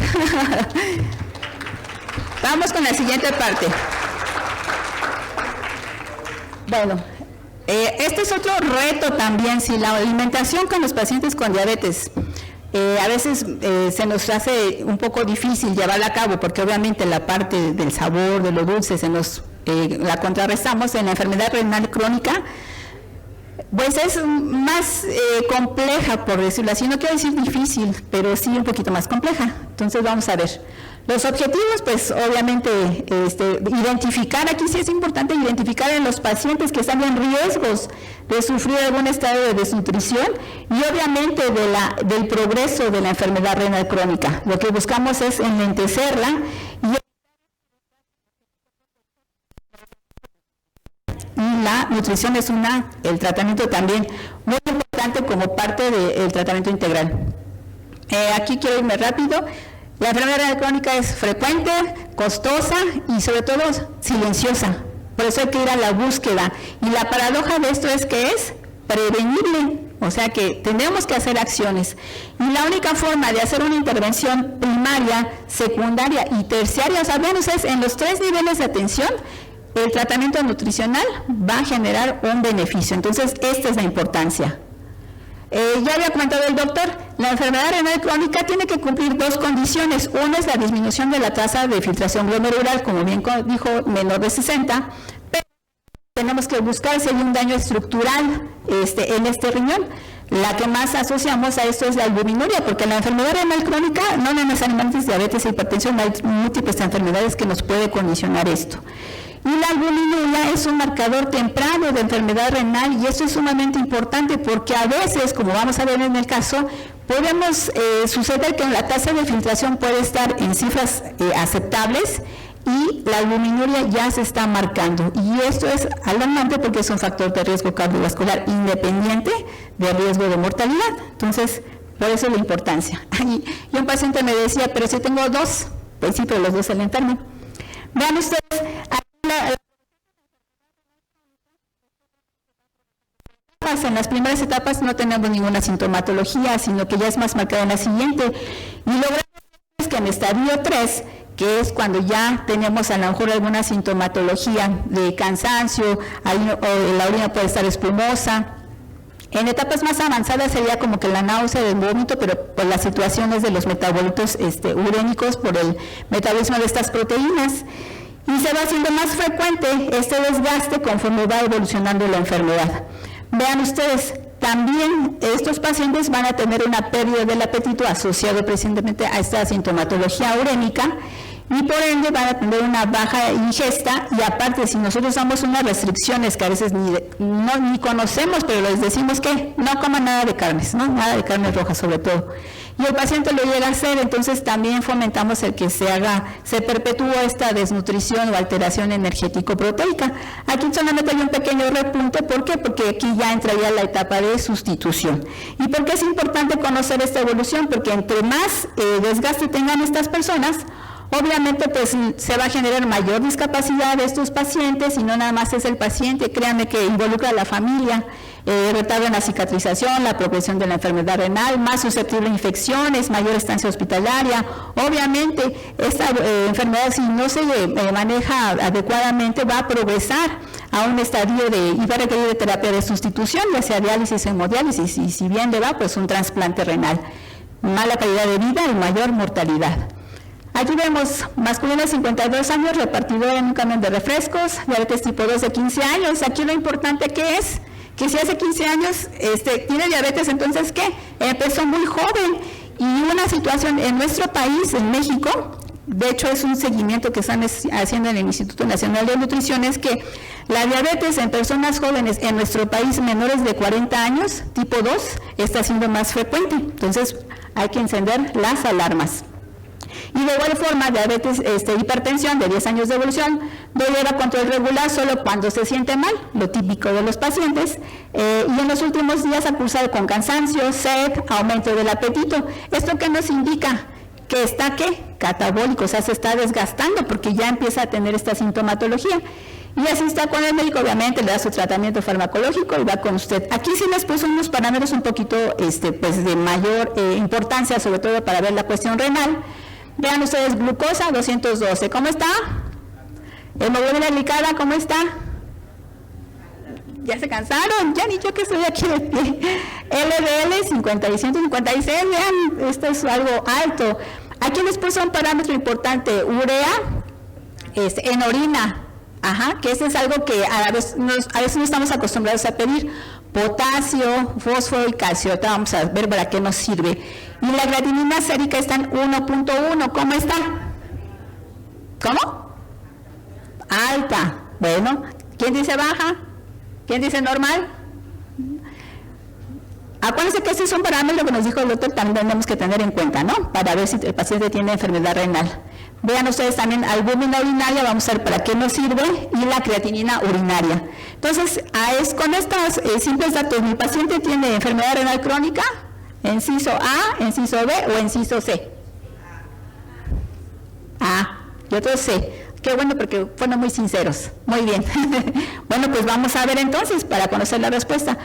Vamos con la siguiente parte. Bueno, este es otro reto también, si la alimentación con los pacientes con diabetes. A veces se nos hace un poco difícil llevarla a cabo, porque obviamente la parte del sabor, de lo dulce, la contrarrestamos. En la enfermedad renal crónica, pues es más compleja, por decirlo así. No quiero decir difícil, pero sí un poquito más compleja. Entonces vamos a ver. Los objetivos, pues obviamente identificar, aquí sí es importante identificar en los pacientes que están en riesgos de sufrir algún estado de desnutrición y obviamente del progreso de la enfermedad renal crónica. Lo que buscamos es enlentecerla y la nutrición es el tratamiento también muy importante como parte del tratamiento integral. Aquí quiero irme rápido. La enfermedad renal crónica es frecuente, costosa y sobre todo silenciosa. Por eso hay que ir a la búsqueda. Y la paradoja de esto es que es prevenible. O sea que tenemos que hacer acciones. Y la única forma de hacer una intervención primaria, secundaria y terciaria, o sea, vean ustedes, en los 3 niveles de atención, el tratamiento nutricional va a generar un beneficio. Entonces, esta es la importancia. Ya había comentado el doctor, la enfermedad renal crónica tiene que cumplir dos condiciones. Una es la disminución de la tasa de filtración glomerular, como bien dijo, menor de 60, pero tenemos que buscar si hay un daño estructural en este riñón. La que más asociamos a esto es la albuminuria, porque la enfermedad renal crónica no necesariamente es diabetes e hipertensión, hay múltiples enfermedades que nos puede condicionar esto. Y la albuminuria es un marcador temprano de enfermedad renal y esto es sumamente importante porque a veces, como vamos a ver en el caso, podemos suceder que la tasa de filtración puede estar en cifras aceptables y la albuminuria ya se está marcando. Y esto es alarmante porque es un factor de riesgo cardiovascular independiente de riesgo de mortalidad. Entonces, por eso la importancia. Y un paciente me decía, pero si tengo dos, pues sí, pero los dos se le enferman. Vean ustedes, en las primeras etapas no tenemos ninguna sintomatología, sino que ya es más marcada en la siguiente. Y lo grave es que en estadio 3, que es cuando ya tenemos a lo mejor alguna sintomatología de cansancio, la orina puede estar espumosa. En etapas más avanzadas sería como que la náusea del vómito, pero por las situaciones de los metabolitos urénicos, por el metabolismo de estas proteínas. Y se va haciendo más frecuente este desgaste conforme va evolucionando la enfermedad. Vean ustedes, también estos pacientes van a tener una pérdida del apetito asociado precisamente a esta sintomatología urémica y por ende van a tener una baja ingesta y aparte si nosotros damos unas restricciones que a veces ni conocemos, pero les decimos que no coman nada de carnes, ¿no? Nada de carnes rojas sobre todo. Y el paciente lo llega a hacer, entonces también fomentamos el que se perpetúe esta desnutrición o alteración energético-proteica. Aquí solamente hay un pequeño repunte, ¿por qué? Porque aquí ya entraría la etapa de sustitución. ¿Y por qué es importante conocer esta evolución? Porque entre más desgaste tengan estas personas, obviamente pues se va a generar mayor discapacidad de estos pacientes y no nada más es el paciente, créanme que involucra a la familia, retardo en la cicatrización, la progresión de la enfermedad renal, más susceptible a infecciones, mayor estancia hospitalaria. Obviamente esta enfermedad si no se maneja adecuadamente va a progresar a un estadio y va a requerir de terapia de sustitución, ya sea diálisis o hemodiálisis y si bien le va pues un trasplante renal. Mala calidad de vida y mayor mortalidad. Aquí vemos masculino de 52 años, repartidor en un camión de refrescos, diabetes tipo 2 de 15 años. Aquí lo importante que es que si hace 15 años tiene diabetes, entonces ¿qué? Empezó muy joven y una situación en nuestro país, en México, de hecho es un seguimiento que están haciendo en el Instituto Nacional de Nutrición, es que la diabetes en personas jóvenes en nuestro país menores de 40 años, tipo 2, está siendo más frecuente. Entonces hay que encender las alarmas. Y de igual forma, diabetes, hipertensión de 10 años de evolución, lleva control regular solo cuando se siente mal, lo típico de los pacientes, y en los últimos días ha cursado con cansancio, sed, aumento del apetito. ¿Esto qué nos indica? Que está, ¿qué? Catabólico, o sea, se está desgastando porque ya empieza a tener esta sintomatología. Y así está con el médico, obviamente, le da su tratamiento farmacológico y va con usted. Aquí sí les puso unos parámetros un poquito pues de mayor importancia, sobre todo para ver la cuestión renal. Vean ustedes, glucosa 212, ¿cómo está? Hemoglobina glicada, ¿cómo está? ¿Ya se cansaron? Ya ni yo que estoy aquí de pie. LDL 50 y 156, vean, esto es algo alto. Aquí les puse un parámetro importante, urea en orina, que eso es algo que a veces no estamos acostumbrados a pedir. Potasio, fósforo y calcio, ahorita vamos a ver para qué nos sirve. Y la creatinina sérica está en 1.1, ¿cómo está? ¿Cómo? Alta. Bueno, ¿quién dice baja? ¿Quién dice normal? Acuérdense que este es un parámetro que nos dijo el doctor, también tenemos que tener en cuenta, ¿no? Para ver si el paciente tiene enfermedad renal. Vean ustedes también albúmina urinaria, vamos a ver para qué nos sirve, y la creatinina urinaria. Entonces, con estos simples datos, mi paciente tiene enfermedad renal crónica, inciso A, inciso B o inciso C. A, y otro C. Qué bueno porque fueron muy sinceros. Muy bien. Bueno, pues vamos a ver entonces para conocer la respuesta.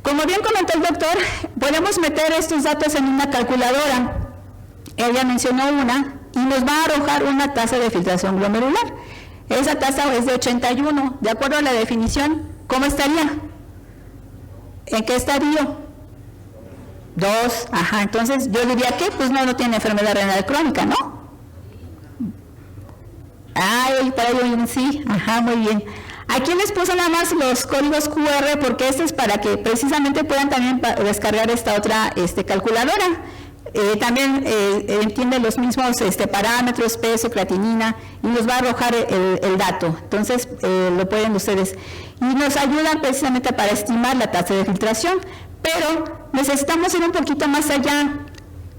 Como bien comentó el doctor, podemos meter estos datos en una calculadora. Ella mencionó una y nos va a arrojar una tasa de filtración glomerular. Esa tasa es de 81. De acuerdo a la definición, ¿cómo estaría? ¿En qué estadio? 2. Ajá, entonces yo diría que pues no tiene enfermedad renal crónica, ¿no? Para ello sí, ajá, muy bien. Aquí les puse nada más los códigos QR porque este es para que precisamente puedan también descargar esta otra calculadora. También entiende los mismos parámetros, peso, creatinina, y nos va a arrojar el dato. Entonces lo pueden ustedes. Y nos ayudan precisamente para estimar la tasa de filtración, pero necesitamos ir un poquito más allá.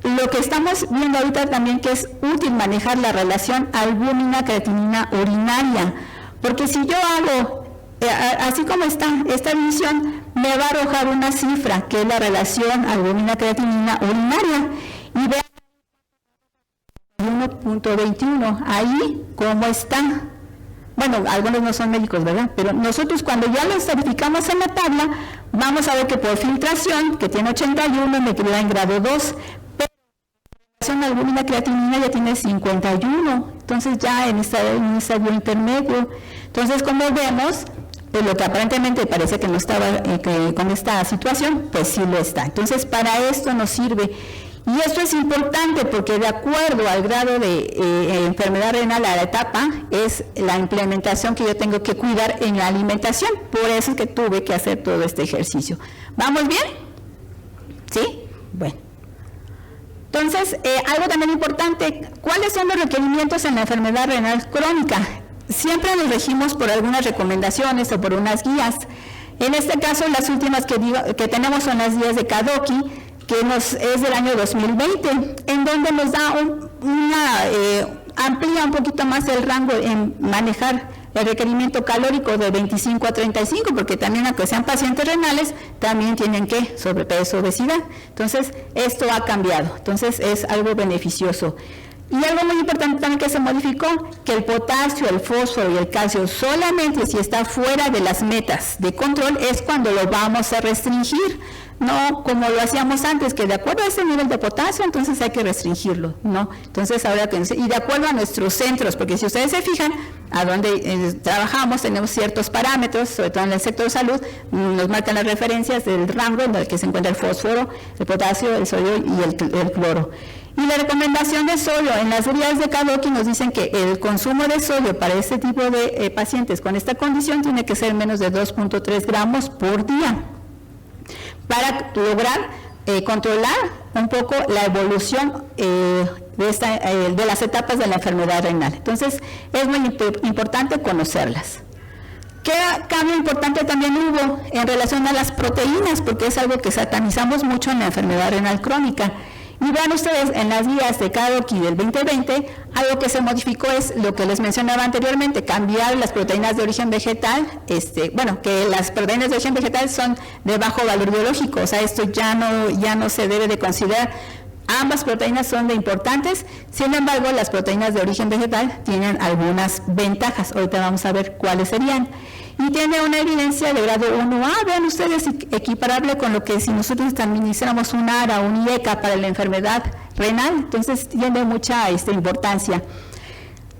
Lo que estamos viendo ahorita también que es útil manejar la relación albúmina-creatinina urinaria, porque si yo hago, así como está esta división, me va a arrojar una cifra, que es la relación albúmina-creatinina urinaria, y vean 1.21, ahí cómo está. Bueno, algunos no son médicos, ¿verdad? Pero nosotros cuando ya lo verificamos en la tabla, vamos a ver que por filtración, que tiene 81, me queda en grado 2, la albúmina creatinina ya tiene 51, entonces ya en un estadio intermedio. Entonces, como vemos, pues lo que aparentemente parece que no estaba con esta situación, pues sí lo está. Entonces, para esto nos sirve. Y esto es importante porque de acuerdo al grado de enfermedad renal a la etapa, es la implementación que yo tengo que cuidar en la alimentación. Por eso es que tuve que hacer todo este ejercicio. ¿Vamos bien? ¿Sí? Bueno. Entonces, algo también importante, ¿cuáles son los requerimientos en la enfermedad renal crónica? Siempre nos regimos por algunas recomendaciones o por unas guías. En este caso, las últimas que tenemos son las guías de Kadoki, que es del año 2020, en donde nos da amplía un poquito más el rango en manejar el requerimiento calórico de 25 a 35, porque también aunque sean pacientes renales, también tienen sobrepeso, obesidad. Entonces, esto ha cambiado, entonces es algo beneficioso. Y algo muy importante también que se modificó, que el potasio, el fósforo y el calcio solamente si está fuera de las metas de control es cuando lo vamos a restringir, no como lo hacíamos antes, que de acuerdo a ese nivel de potasio, entonces hay que restringirlo, ¿no? Entonces ahora y de acuerdo a nuestros centros, porque si ustedes se fijan, a donde trabajamos tenemos ciertos parámetros, sobre todo en el sector salud, nos marcan las referencias del rango en el que se encuentra el fósforo, el potasio, el sodio y el cloro. Y la recomendación de sodio, en las guías de Kadoki nos dicen que el consumo de sodio para este tipo de pacientes con esta condición tiene que ser menos de 2.3 gramos por día, para lograr controlar un poco la evolución de las etapas de la enfermedad renal. Entonces, es muy importante conocerlas. ¿Qué cambio importante también hubo en relación a las proteínas? Porque es algo que satanizamos mucho en la enfermedad renal crónica. Y vean ustedes, en las guías de Kadoki del 2020, algo que se modificó es lo que les mencionaba anteriormente, cambiar las proteínas de origen vegetal, que las proteínas de origen vegetal son de bajo valor biológico, o sea, esto ya no se debe de considerar. Ambas proteínas son de importantes, sin embargo, las proteínas de origen vegetal tienen algunas ventajas, ahorita vamos a ver cuáles serían. Y tiene una evidencia de grado 1A, vean ustedes, equiparable con lo que si nosotros administramos un ARA o un IECA para la enfermedad renal, entonces tiene mucha importancia.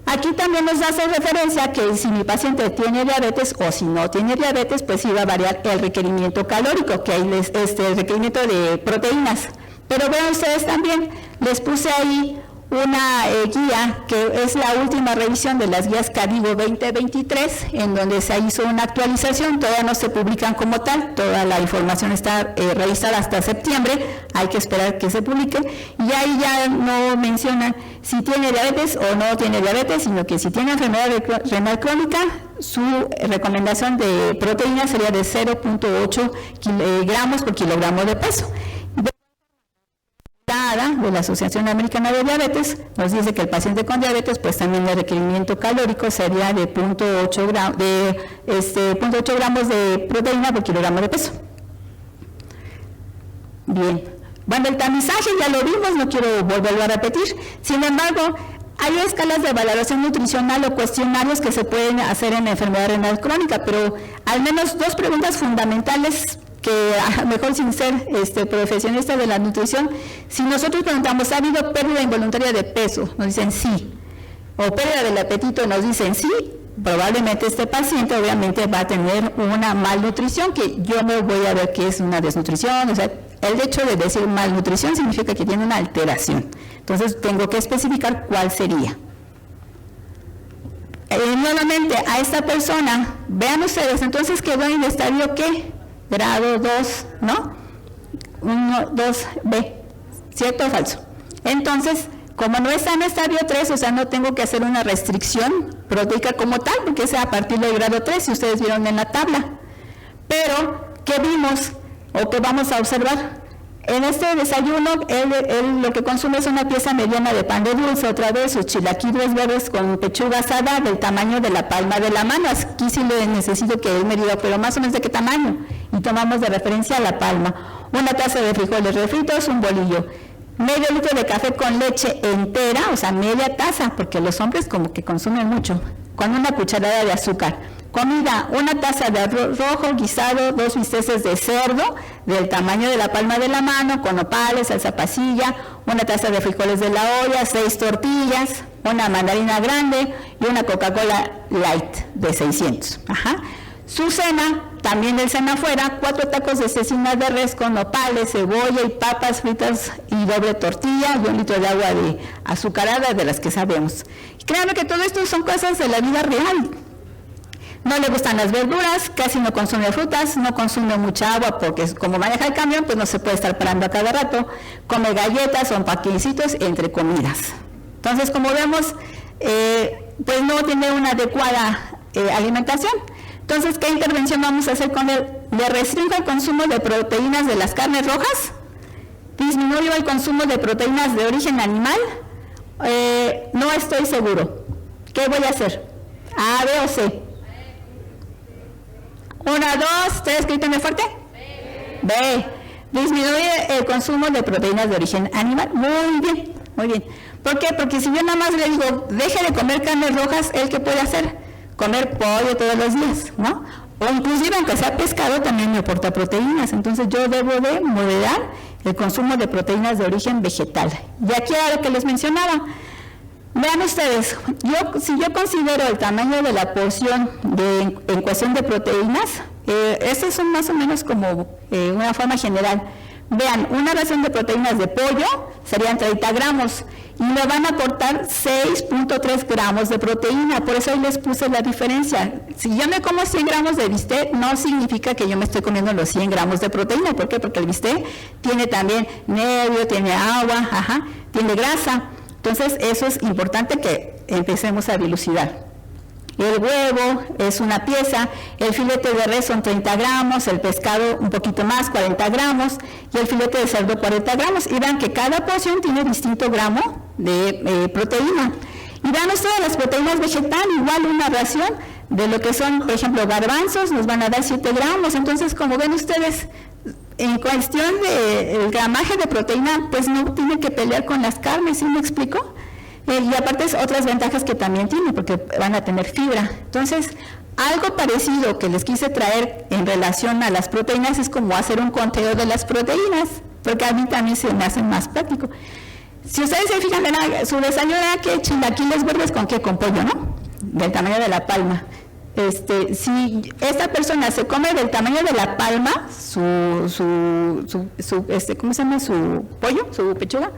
Aquí también nos hace referencia que si mi paciente tiene diabetes o si no tiene diabetes, pues iba a variar el requerimiento calórico, que hay el requerimiento de proteínas. Pero vean ustedes también, les puse ahí una guía que es la última revisión de las guías Cadivo 2023, en donde se hizo una actualización, todavía no se publican como tal, toda la información está revisada hasta septiembre, hay que esperar que se publique, y ahí ya no mencionan si tiene diabetes o no tiene diabetes, sino que si tiene enfermedad renal crónica, su recomendación de proteína sería de 0.8 gramos por kilogramo de peso. De la Asociación Americana de Diabetes nos dice que el paciente con diabetes pues también el requerimiento calórico sería de 0.8 gramos de proteína por kilogramo de peso. Bien, bueno, el tamizaje ya lo vimos, no quiero volverlo a repetir, sin embargo hay escalas de valoración nutricional o cuestionarios que se pueden hacer en la enfermedad renal crónica, pero al menos dos preguntas fundamentales que a lo mejor sin ser profesionista de la nutrición, si nosotros preguntamos, ¿ha habido pérdida involuntaria de peso? Nos dicen sí. O pérdida del apetito, nos dicen sí. probablemente este paciente obviamente va a tener una malnutrición, que yo me voy a ver que es una desnutrición. O sea, el hecho de decir malnutrición significa que tiene una alteración. Entonces tengo que especificar cuál sería. Nuevamente, a esta persona, vean ustedes, entonces quedó en el estadio ¿qué? Grado 2, ¿no? 1, 2B, ¿cierto o falso? Entonces, como no está en estadio 3, o sea, no tengo que hacer una restricción proteica como tal, porque es a partir del grado 3, si ustedes vieron en la tabla. Pero, ¿qué vimos o qué vamos a observar? En este desayuno, él lo que consume es una pieza mediana de pan de dulce, otra vez sus chilaquiles verdes con pechuga asada del tamaño de la palma de la mano. Aquí sí le necesito que él me diga, pero más o menos de qué tamaño. Y tomamos de referencia a la palma. Una taza de frijoles refritos, un bolillo. Medio litro de café con leche entera, o sea, media taza, porque los hombres como que consumen mucho, con una cucharada de azúcar. Comida, una taza de arroz rojo guisado, 2 bisteces de cerdo del tamaño de la palma de la mano, con nopales, salsa pasilla, una taza de frijoles de la olla, 6 tortillas, una mandarina grande y una Coca-Cola Light de 600. Ajá. Su cena, también del cena afuera, 4 tacos de cecina de res con nopales, cebolla y papas fritas y doble tortilla y 1 litro de agua de azucarada de las que sabemos. Y créanme que todo esto son cosas de la vida real. No le gustan las verduras, casi no consume frutas, no consume mucha agua porque como maneja el camión, pues no se puede estar parando a cada rato. Come galletas o paquecitos entre comidas. Entonces, como vemos, pues no tiene una adecuada alimentación. Entonces, ¿qué intervención vamos a hacer con él? ¿Le restringo el consumo de proteínas de las carnes rojas? ¿Disminuyo el consumo de proteínas de origen animal? No estoy seguro. ¿Qué voy a hacer? ¿A, B o C? 1, 2, 3, grítame fuerte. B. Disminuye el consumo de proteínas de origen animal. Muy bien, muy bien. ¿Por qué? Porque si yo nada más le digo, deje de comer carnes rojas, ¿él qué puede hacer? Comer pollo todos los días, ¿no? O inclusive, aunque sea pescado, también me aporta proteínas. Entonces yo debo de moderar el consumo de proteínas de origen vegetal. Y aquí era lo que les mencionaba. Vean ustedes, si yo considero el tamaño de la porción en cuestión de proteínas, estas son más o menos como una forma general. Vean, una ración de proteínas de pollo serían 30 gramos y me van a aportar 6.3 gramos de proteína, por eso ahí les puse la diferencia. Si yo me como 100 gramos de bistec, no significa que yo me estoy comiendo los 100 gramos de proteína. ¿Por qué? Porque el bistec tiene también nervio, tiene agua, tiene grasa. Entonces, eso es importante que empecemos a dilucidar. El huevo es una pieza, el filete de res son 30 gramos, el pescado un poquito más, 40 gramos, y el filete de cerdo 40 gramos. Y vean que cada porción tiene distinto gramo de proteína. Y vean ustedes las proteínas vegetales, igual una ración de lo que son, por ejemplo, garbanzos, nos van a dar 7 gramos. Entonces, como ven ustedes, en cuestión del gramaje de proteína, pues no tiene que pelear con las carnes, ¿sí me explico? Y aparte es otras ventajas que también tiene, porque van a tener fibra. Entonces, algo parecido que les quise traer en relación a las proteínas es como hacer un conteo de las proteínas, porque a mí también se me hace más práctico. Si ustedes se fijan, su desayuno era que chilaquiles verdes con qué, con pollo, ¿no? Del tamaño de la palma. Si esta persona se come del tamaño de la palma, ¿cómo se llama? Su pollo, su pechuga,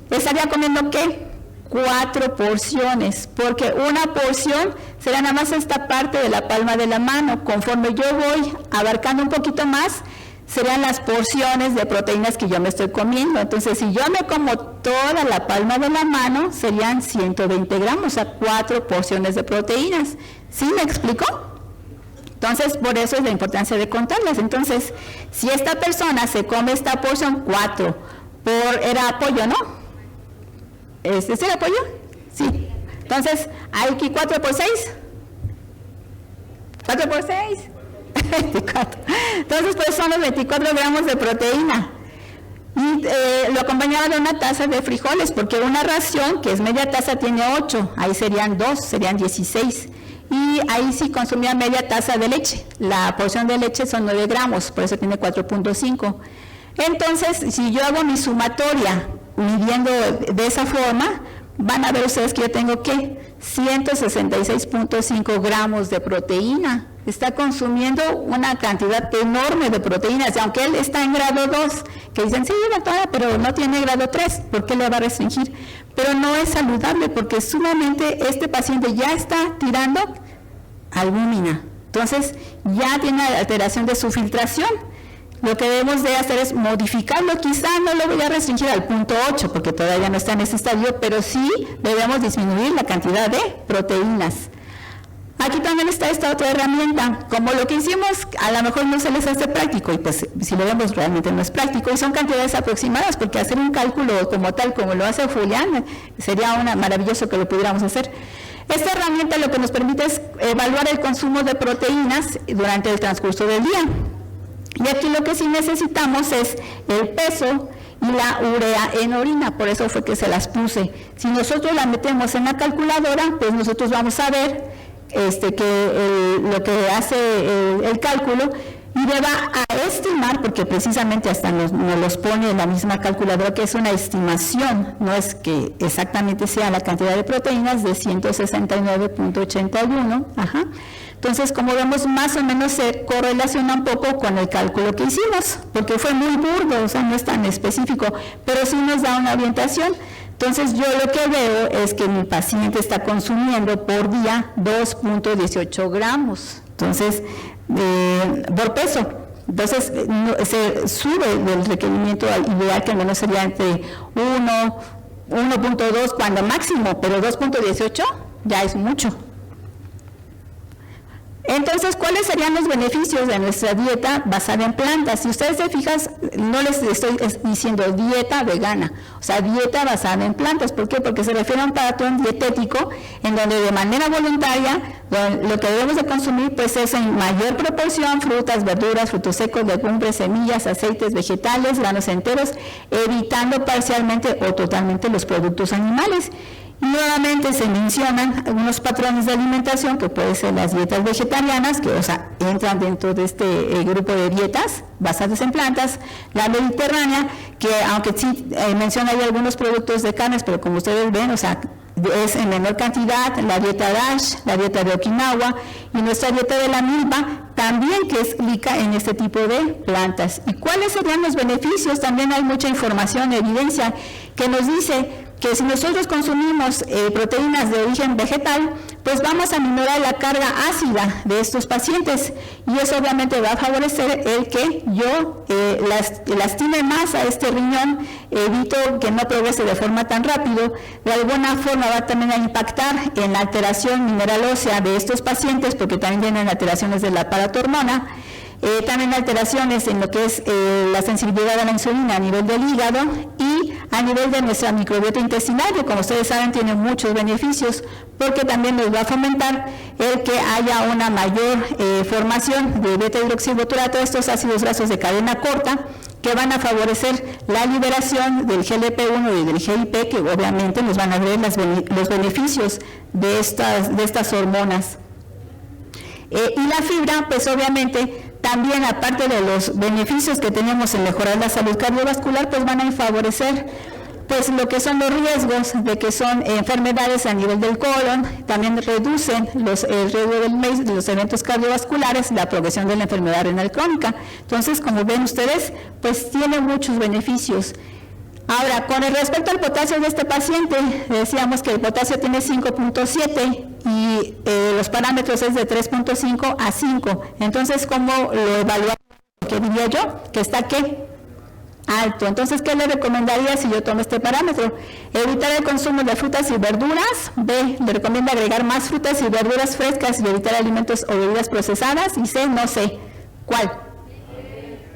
estaría comiendo ¿qué? 4 porciones, porque una porción será nada más esta parte de la palma de la mano. Conforme yo voy abarcando un poquito más, serían las porciones de proteínas que yo me estoy comiendo. Entonces, si yo me como toda la palma de la mano, serían 120 gramos, o sea, 4 porciones de proteínas. ¿Sí me explico? Entonces, por eso es la importancia de contarlas. Entonces, si esta persona se come esta porción, 4, era apoyo, ¿no? ¿Este es el apoyo? Sí. Entonces, hay aquí 4 por 6. 4 por 6. 24. Entonces, pues son los 24 gramos de proteína. Y lo acompañaba de una taza de frijoles, porque una ración, que es media taza, tiene 8. Ahí serían 2, serían 16. Y ahí sí consumía media taza de leche. La porción de leche son 9 gramos, por eso tiene 4.5. Entonces, si yo hago mi sumatoria midiendo de esa forma, van a ver ustedes que yo tengo ¿qué? 166.5 gramos de proteína. Está consumiendo una cantidad enorme de proteínas, y aunque él está en grado 2, que dicen, sí, doctora, pero no tiene grado 3, ¿por qué le va a restringir? Pero no es saludable, porque sumamente este paciente ya está tirando albúmina, entonces ya tiene alteración de su filtración. Lo que debemos de hacer es modificarlo, quizá no lo voy a restringir al punto 8, porque todavía no está en ese estadio, pero sí debemos disminuir la cantidad de proteínas. Aquí también está esta otra herramienta, como lo que hicimos a lo mejor no se les hace práctico, y pues si lo vemos realmente no es práctico, y son cantidades aproximadas, porque hacer un cálculo como tal, como lo hace Julián, sería maravilloso que lo pudiéramos hacer. Esta herramienta lo que nos permite es evaluar el consumo de proteínas durante el transcurso del día. Y aquí lo que sí necesitamos es el peso y la urea en orina, por eso fue que se las puse. Si nosotros la metemos en la calculadora, pues nosotros vamos a ver lo que hace el cálculo, y le va a estimar, porque precisamente hasta nos los pone en la misma calculadora, que es una estimación, no es que exactamente sea la cantidad de proteínas, de 169.81, ajá. Entonces, como vemos, más o menos se correlaciona un poco con el cálculo que hicimos, porque fue muy burdo, o sea, no es tan específico, pero sí nos da una orientación. Entonces, yo lo que veo es que mi paciente está consumiendo por día 2.18 gramos, entonces, por peso. Entonces, se sube del requerimiento ideal, que al menos sería entre 1.2 cuando máximo, pero 2.18 ya es mucho. Entonces, ¿cuáles serían los beneficios de nuestra dieta basada en plantas? Si ustedes se fijan, no les estoy diciendo dieta vegana, o sea, dieta basada en plantas. ¿Por qué? Porque se refiere a un patrón dietético en donde de manera voluntaria lo que debemos de consumir pues es en mayor proporción frutas, verduras, frutos secos, legumbres, semillas, aceites vegetales, granos enteros, evitando parcialmente o totalmente los productos animales. Y nuevamente se mencionan algunos patrones de alimentación que pueden ser las dietas vegetarianas, que entran dentro de este grupo de dietas basadas en plantas, la mediterránea, que aunque sí menciona ahí algunos productos de carnes, pero como ustedes ven, es en menor cantidad, la dieta DASH, la dieta de Okinawa y nuestra dieta de la milpa, también que es rica en este tipo de plantas. ¿Y cuáles serían los beneficios? También hay mucha información, evidencia, que nos dice que si nosotros consumimos proteínas de origen vegetal, pues vamos a minorar la carga ácida de estos pacientes, y eso obviamente va a favorecer el que yo lastime más a este riñón, evito que no progrese de forma tan rápido. De alguna forma va también a impactar en la alteración mineral ósea de estos pacientes, porque también tienen alteraciones de la paratormona. También alteraciones en lo que es la sensibilidad a la insulina a nivel del hígado y a nivel de nuestra microbiota intestinal, que como ustedes saben tiene muchos beneficios, porque también nos va a fomentar el que haya una mayor formación de beta-hidroxibutirato, estos ácidos grasos de cadena corta, que van a favorecer la liberación del GLP-1 y del GIP, que obviamente nos van a ver los beneficios de estas hormonas. Y la fibra, pues obviamente, también aparte de los beneficios que tenemos en mejorar la salud cardiovascular, pues van a favorecer pues lo que son los riesgos de que son enfermedades a nivel del colon, también reducen el riesgo de los eventos cardiovasculares, la progresión de la enfermedad renal crónica. Entonces, como ven ustedes, pues tiene muchos beneficios. Ahora, con respecto al potasio de este paciente, decíamos que el potasio tiene 5.7 y los parámetros es de 3.5 a 5. Entonces, ¿cómo lo evaluamos? ¿Qué diría yo? Que está ¿qué? Alto. Entonces, ¿qué le recomendaría si yo tomo este parámetro? Evitar el consumo de frutas y verduras. B, le recomiendo agregar más frutas y verduras frescas y evitar alimentos o bebidas procesadas. Y C, no sé. ¿Cuál?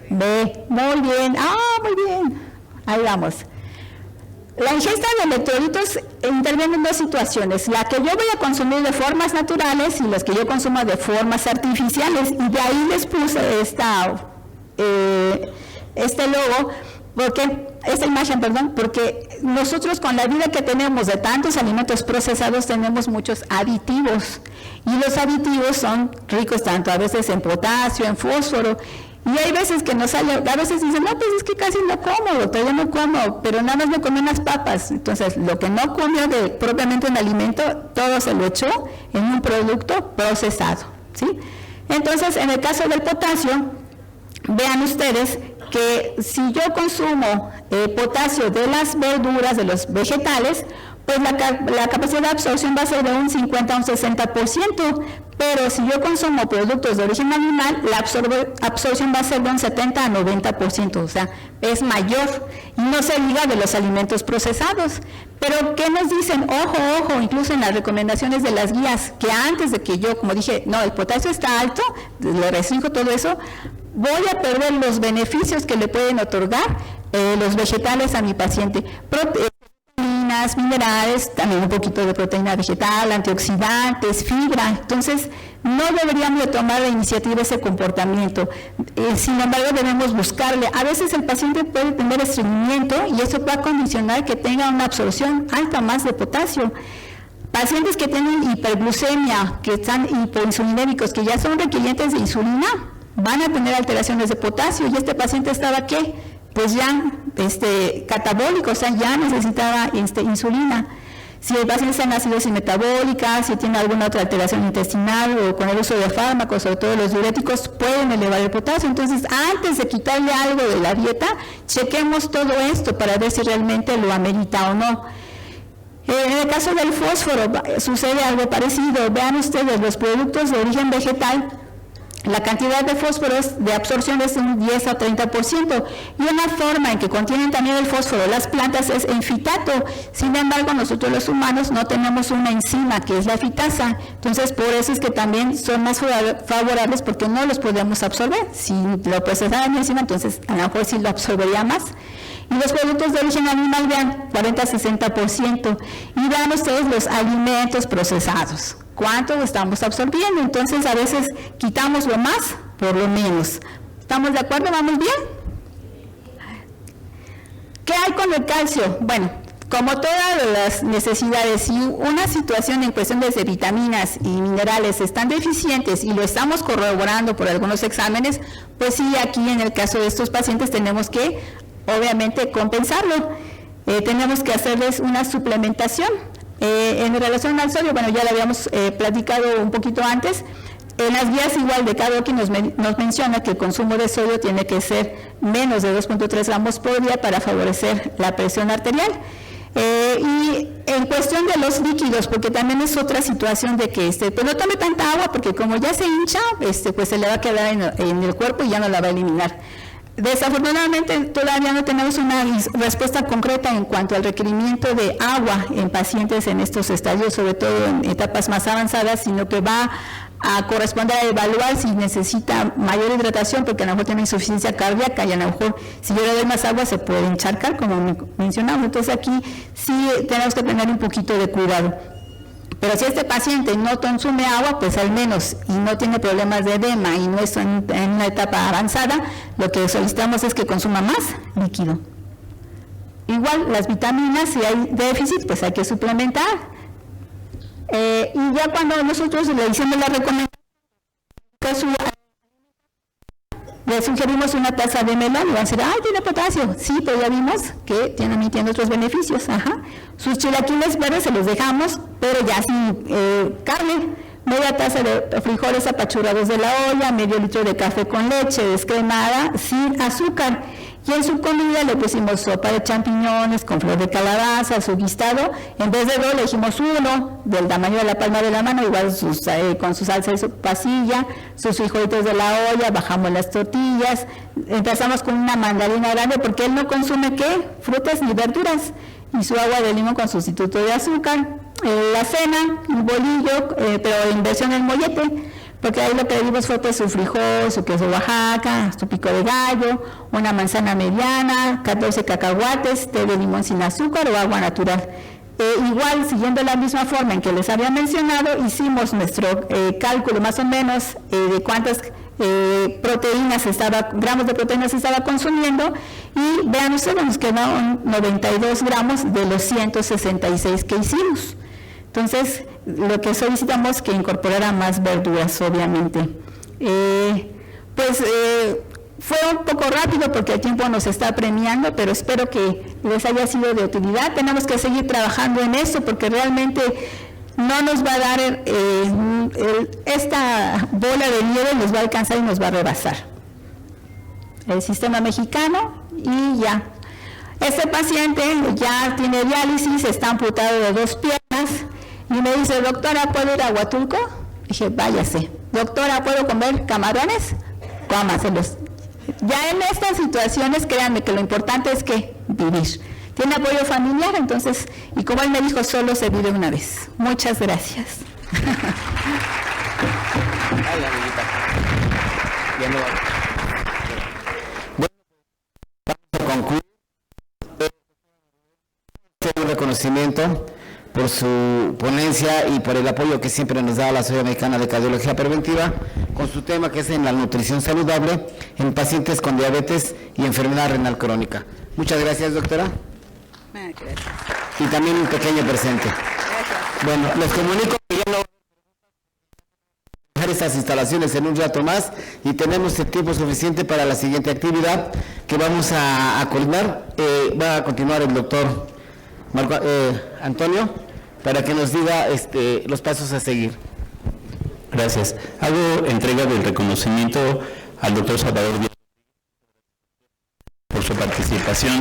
B. Muy bien. Muy bien. Ahí vamos. La ingesta de electrolitos interviene en dos situaciones, la que yo voy a consumir de formas naturales y las que yo consumo de formas artificiales, y de ahí les puse este logo, esta imagen, porque nosotros con la vida que tenemos de tantos alimentos procesados tenemos muchos aditivos, y los aditivos son ricos tanto a veces en potasio, en fósforo, Y hay veces que nos sale, a veces dicen, no, pues es que casi no como, doctor, yo no como, pero nada más me comí unas papas. Entonces, lo que no comió propiamente un alimento, todo se lo echó en un producto procesado, ¿sí? Entonces, en el caso del potasio, vean ustedes que si yo consumo potasio de las verduras, de los vegetales, pues la capacidad de absorción va a ser de un 50 a un 60%, pero si yo consumo productos de origen animal, la absorción va a ser de un 70 a 90%, o sea, es mayor, y no se diga de los alimentos procesados. Pero, ¿qué nos dicen? Ojo, incluso en las recomendaciones de las guías, que antes de que yo, como dije, no, el potasio está alto, le restringo todo eso, voy a perder los beneficios que le pueden otorgar los vegetales a mi paciente. Vitaminas, minerales, también un poquito de proteína vegetal, antioxidantes, fibra. Entonces, no deberíamos de tomar la iniciativa ese comportamiento. Sin embargo, debemos buscarle. A veces el paciente puede tener estreñimiento y eso va a condicionar que tenga una absorción alta más de potasio. Pacientes que tienen hiperglucemia, que están hipoinsulinéricos, que ya son requirientes de insulina, van a tener alteraciones de potasio. Y este paciente estaba, ¿qué? Pues ya catabólico, o sea, ya necesitaba insulina. Si el paciente está en acidosis metabólica, si tiene alguna otra alteración intestinal o con el uso de fármacos, sobre todo los diuréticos, pueden elevar el potasio. Entonces, antes de quitarle algo de la dieta, chequemos todo esto para ver si realmente lo amerita o no. En el caso del fósforo, sucede algo parecido. Vean ustedes, los productos de origen vegetal, la cantidad de fósforo de absorción es de un 10 a 30%, y una forma en que contienen también el fósforo las plantas es en fitato. Sin embargo, nosotros los humanos no tenemos una enzima que es la fitasa, entonces por eso es que también son más favorables, porque no los podemos absorber. Si lo procesaran encima, entonces a lo mejor sí lo absorbería más. Y los productos de origen animal, vean, 40 a 60%, y vean ustedes los alimentos procesados. ¿Cuánto estamos absorbiendo? Entonces, a veces quitamos lo más por lo menos. ¿Estamos de acuerdo? ¿Vamos bien? ¿Qué hay con el calcio? Bueno, como todas las necesidades, si una situación en cuestión de vitaminas y minerales están deficientes y lo estamos corroborando por algunos exámenes, pues sí, aquí en el caso de estos pacientes tenemos que, obviamente, compensarlo. Tenemos que hacerles una suplementación. En relación al sodio, bueno, ya lo habíamos platicado un poquito antes. En las guías igual de Kadoki nos menciona que el consumo de sodio tiene que ser menos de 2.3 gramos por día para favorecer la presión arterial. Y en cuestión de los líquidos, porque también es otra situación de que pues no tome tanta agua, porque como ya se hincha, pues se le va a quedar en el cuerpo y ya no la va a eliminar. Desafortunadamente todavía no tenemos una respuesta concreta en cuanto al requerimiento de agua en pacientes en estos estadios, sobre todo en etapas más avanzadas, sino que va a corresponder a evaluar si necesita mayor hidratación, porque a lo mejor tiene insuficiencia cardíaca y a lo mejor si yo le doy más agua se puede encharcar, como mencionamos. Entonces aquí sí tenemos que tener un poquito de cuidado. Pero si este paciente no consume agua, pues al menos, y no tiene problemas de edema y no está en una etapa avanzada, lo que solicitamos es que consuma más líquido. Igual, las vitaminas, si hay déficit, pues hay que suplementar. Y ya cuando nosotros le hicimos la recomendación, le sugerimos una taza de melón y van a decir, ¡ay, tiene potasio! Sí, pero ya vimos que también tiene otros beneficios. Ajá. Sus chilaquiles verdes se los dejamos, pero ya sin carne. Media taza de frijoles apachurrados de la olla, medio litro de café con leche descremada, sin azúcar. Y en su comida le pusimos sopa de champiñones con flor de calabaza, su guisado. En vez de dos le dijimos uno, del tamaño de la palma de la mano, igual con su salsa de su pasilla, sus frijolitos de la olla, bajamos las tortillas. Empezamos con una mandarina grande porque él no consume, ¿qué? Frutas ni verduras. Y su agua de limón con sustituto de azúcar. La cena, un bolillo, pero en versión en mollete, porque ahí lo que le dimos fue pues su frijol, su queso Oaxaca, su pico de gallo, una manzana mediana, 14 cacahuates, té de limón sin azúcar o agua natural. Igual, siguiendo la misma forma en que les había mencionado, hicimos nuestro cálculo más o menos de cuántas gramos de proteínas estaba consumiendo, y vean ustedes, nos quedaron 92 gramos de los 166 que hicimos. Entonces, lo que solicitamos es que incorporara más verduras, obviamente. Fue un poco rápido porque el tiempo nos está premiando, pero espero que les haya sido de utilidad. Tenemos que seguir trabajando en esto porque realmente no nos va a dar, esta bola de nieve nos va a alcanzar y nos va a rebasar. El sistema mexicano y ya. Este paciente ya tiene diálisis, está amputado de 2 piernas y me dice, doctora, ¿puedo ir a Huatulco? Dije, váyase. Doctora, ¿puedo comer camarones? Cómaselos. Ya en estas situaciones, créanme que lo importante es que vivir. Tiene apoyo familiar, entonces, y como él me dijo, solo se vive una vez. Muchas gracias. Ay, amiguita. Ya no. Bueno, vamos a concluir. Un reconocimiento por su ponencia y por el apoyo que siempre nos da la Sociedad Mexicana de Cardiología Preventiva con su tema que es en la nutrición saludable en pacientes con diabetes y enfermedad renal crónica. Muchas gracias, doctora. Gracias. Y también un pequeño presente. Gracias. Bueno, les comunico que ya no dejar estas instalaciones en un rato más y tenemos el tiempo suficiente para la siguiente actividad que vamos a coordinar. Va a continuar el doctor Antonio, para que nos diga los pasos a seguir. Gracias. Hago entrega del reconocimiento al doctor Salvador por su participación.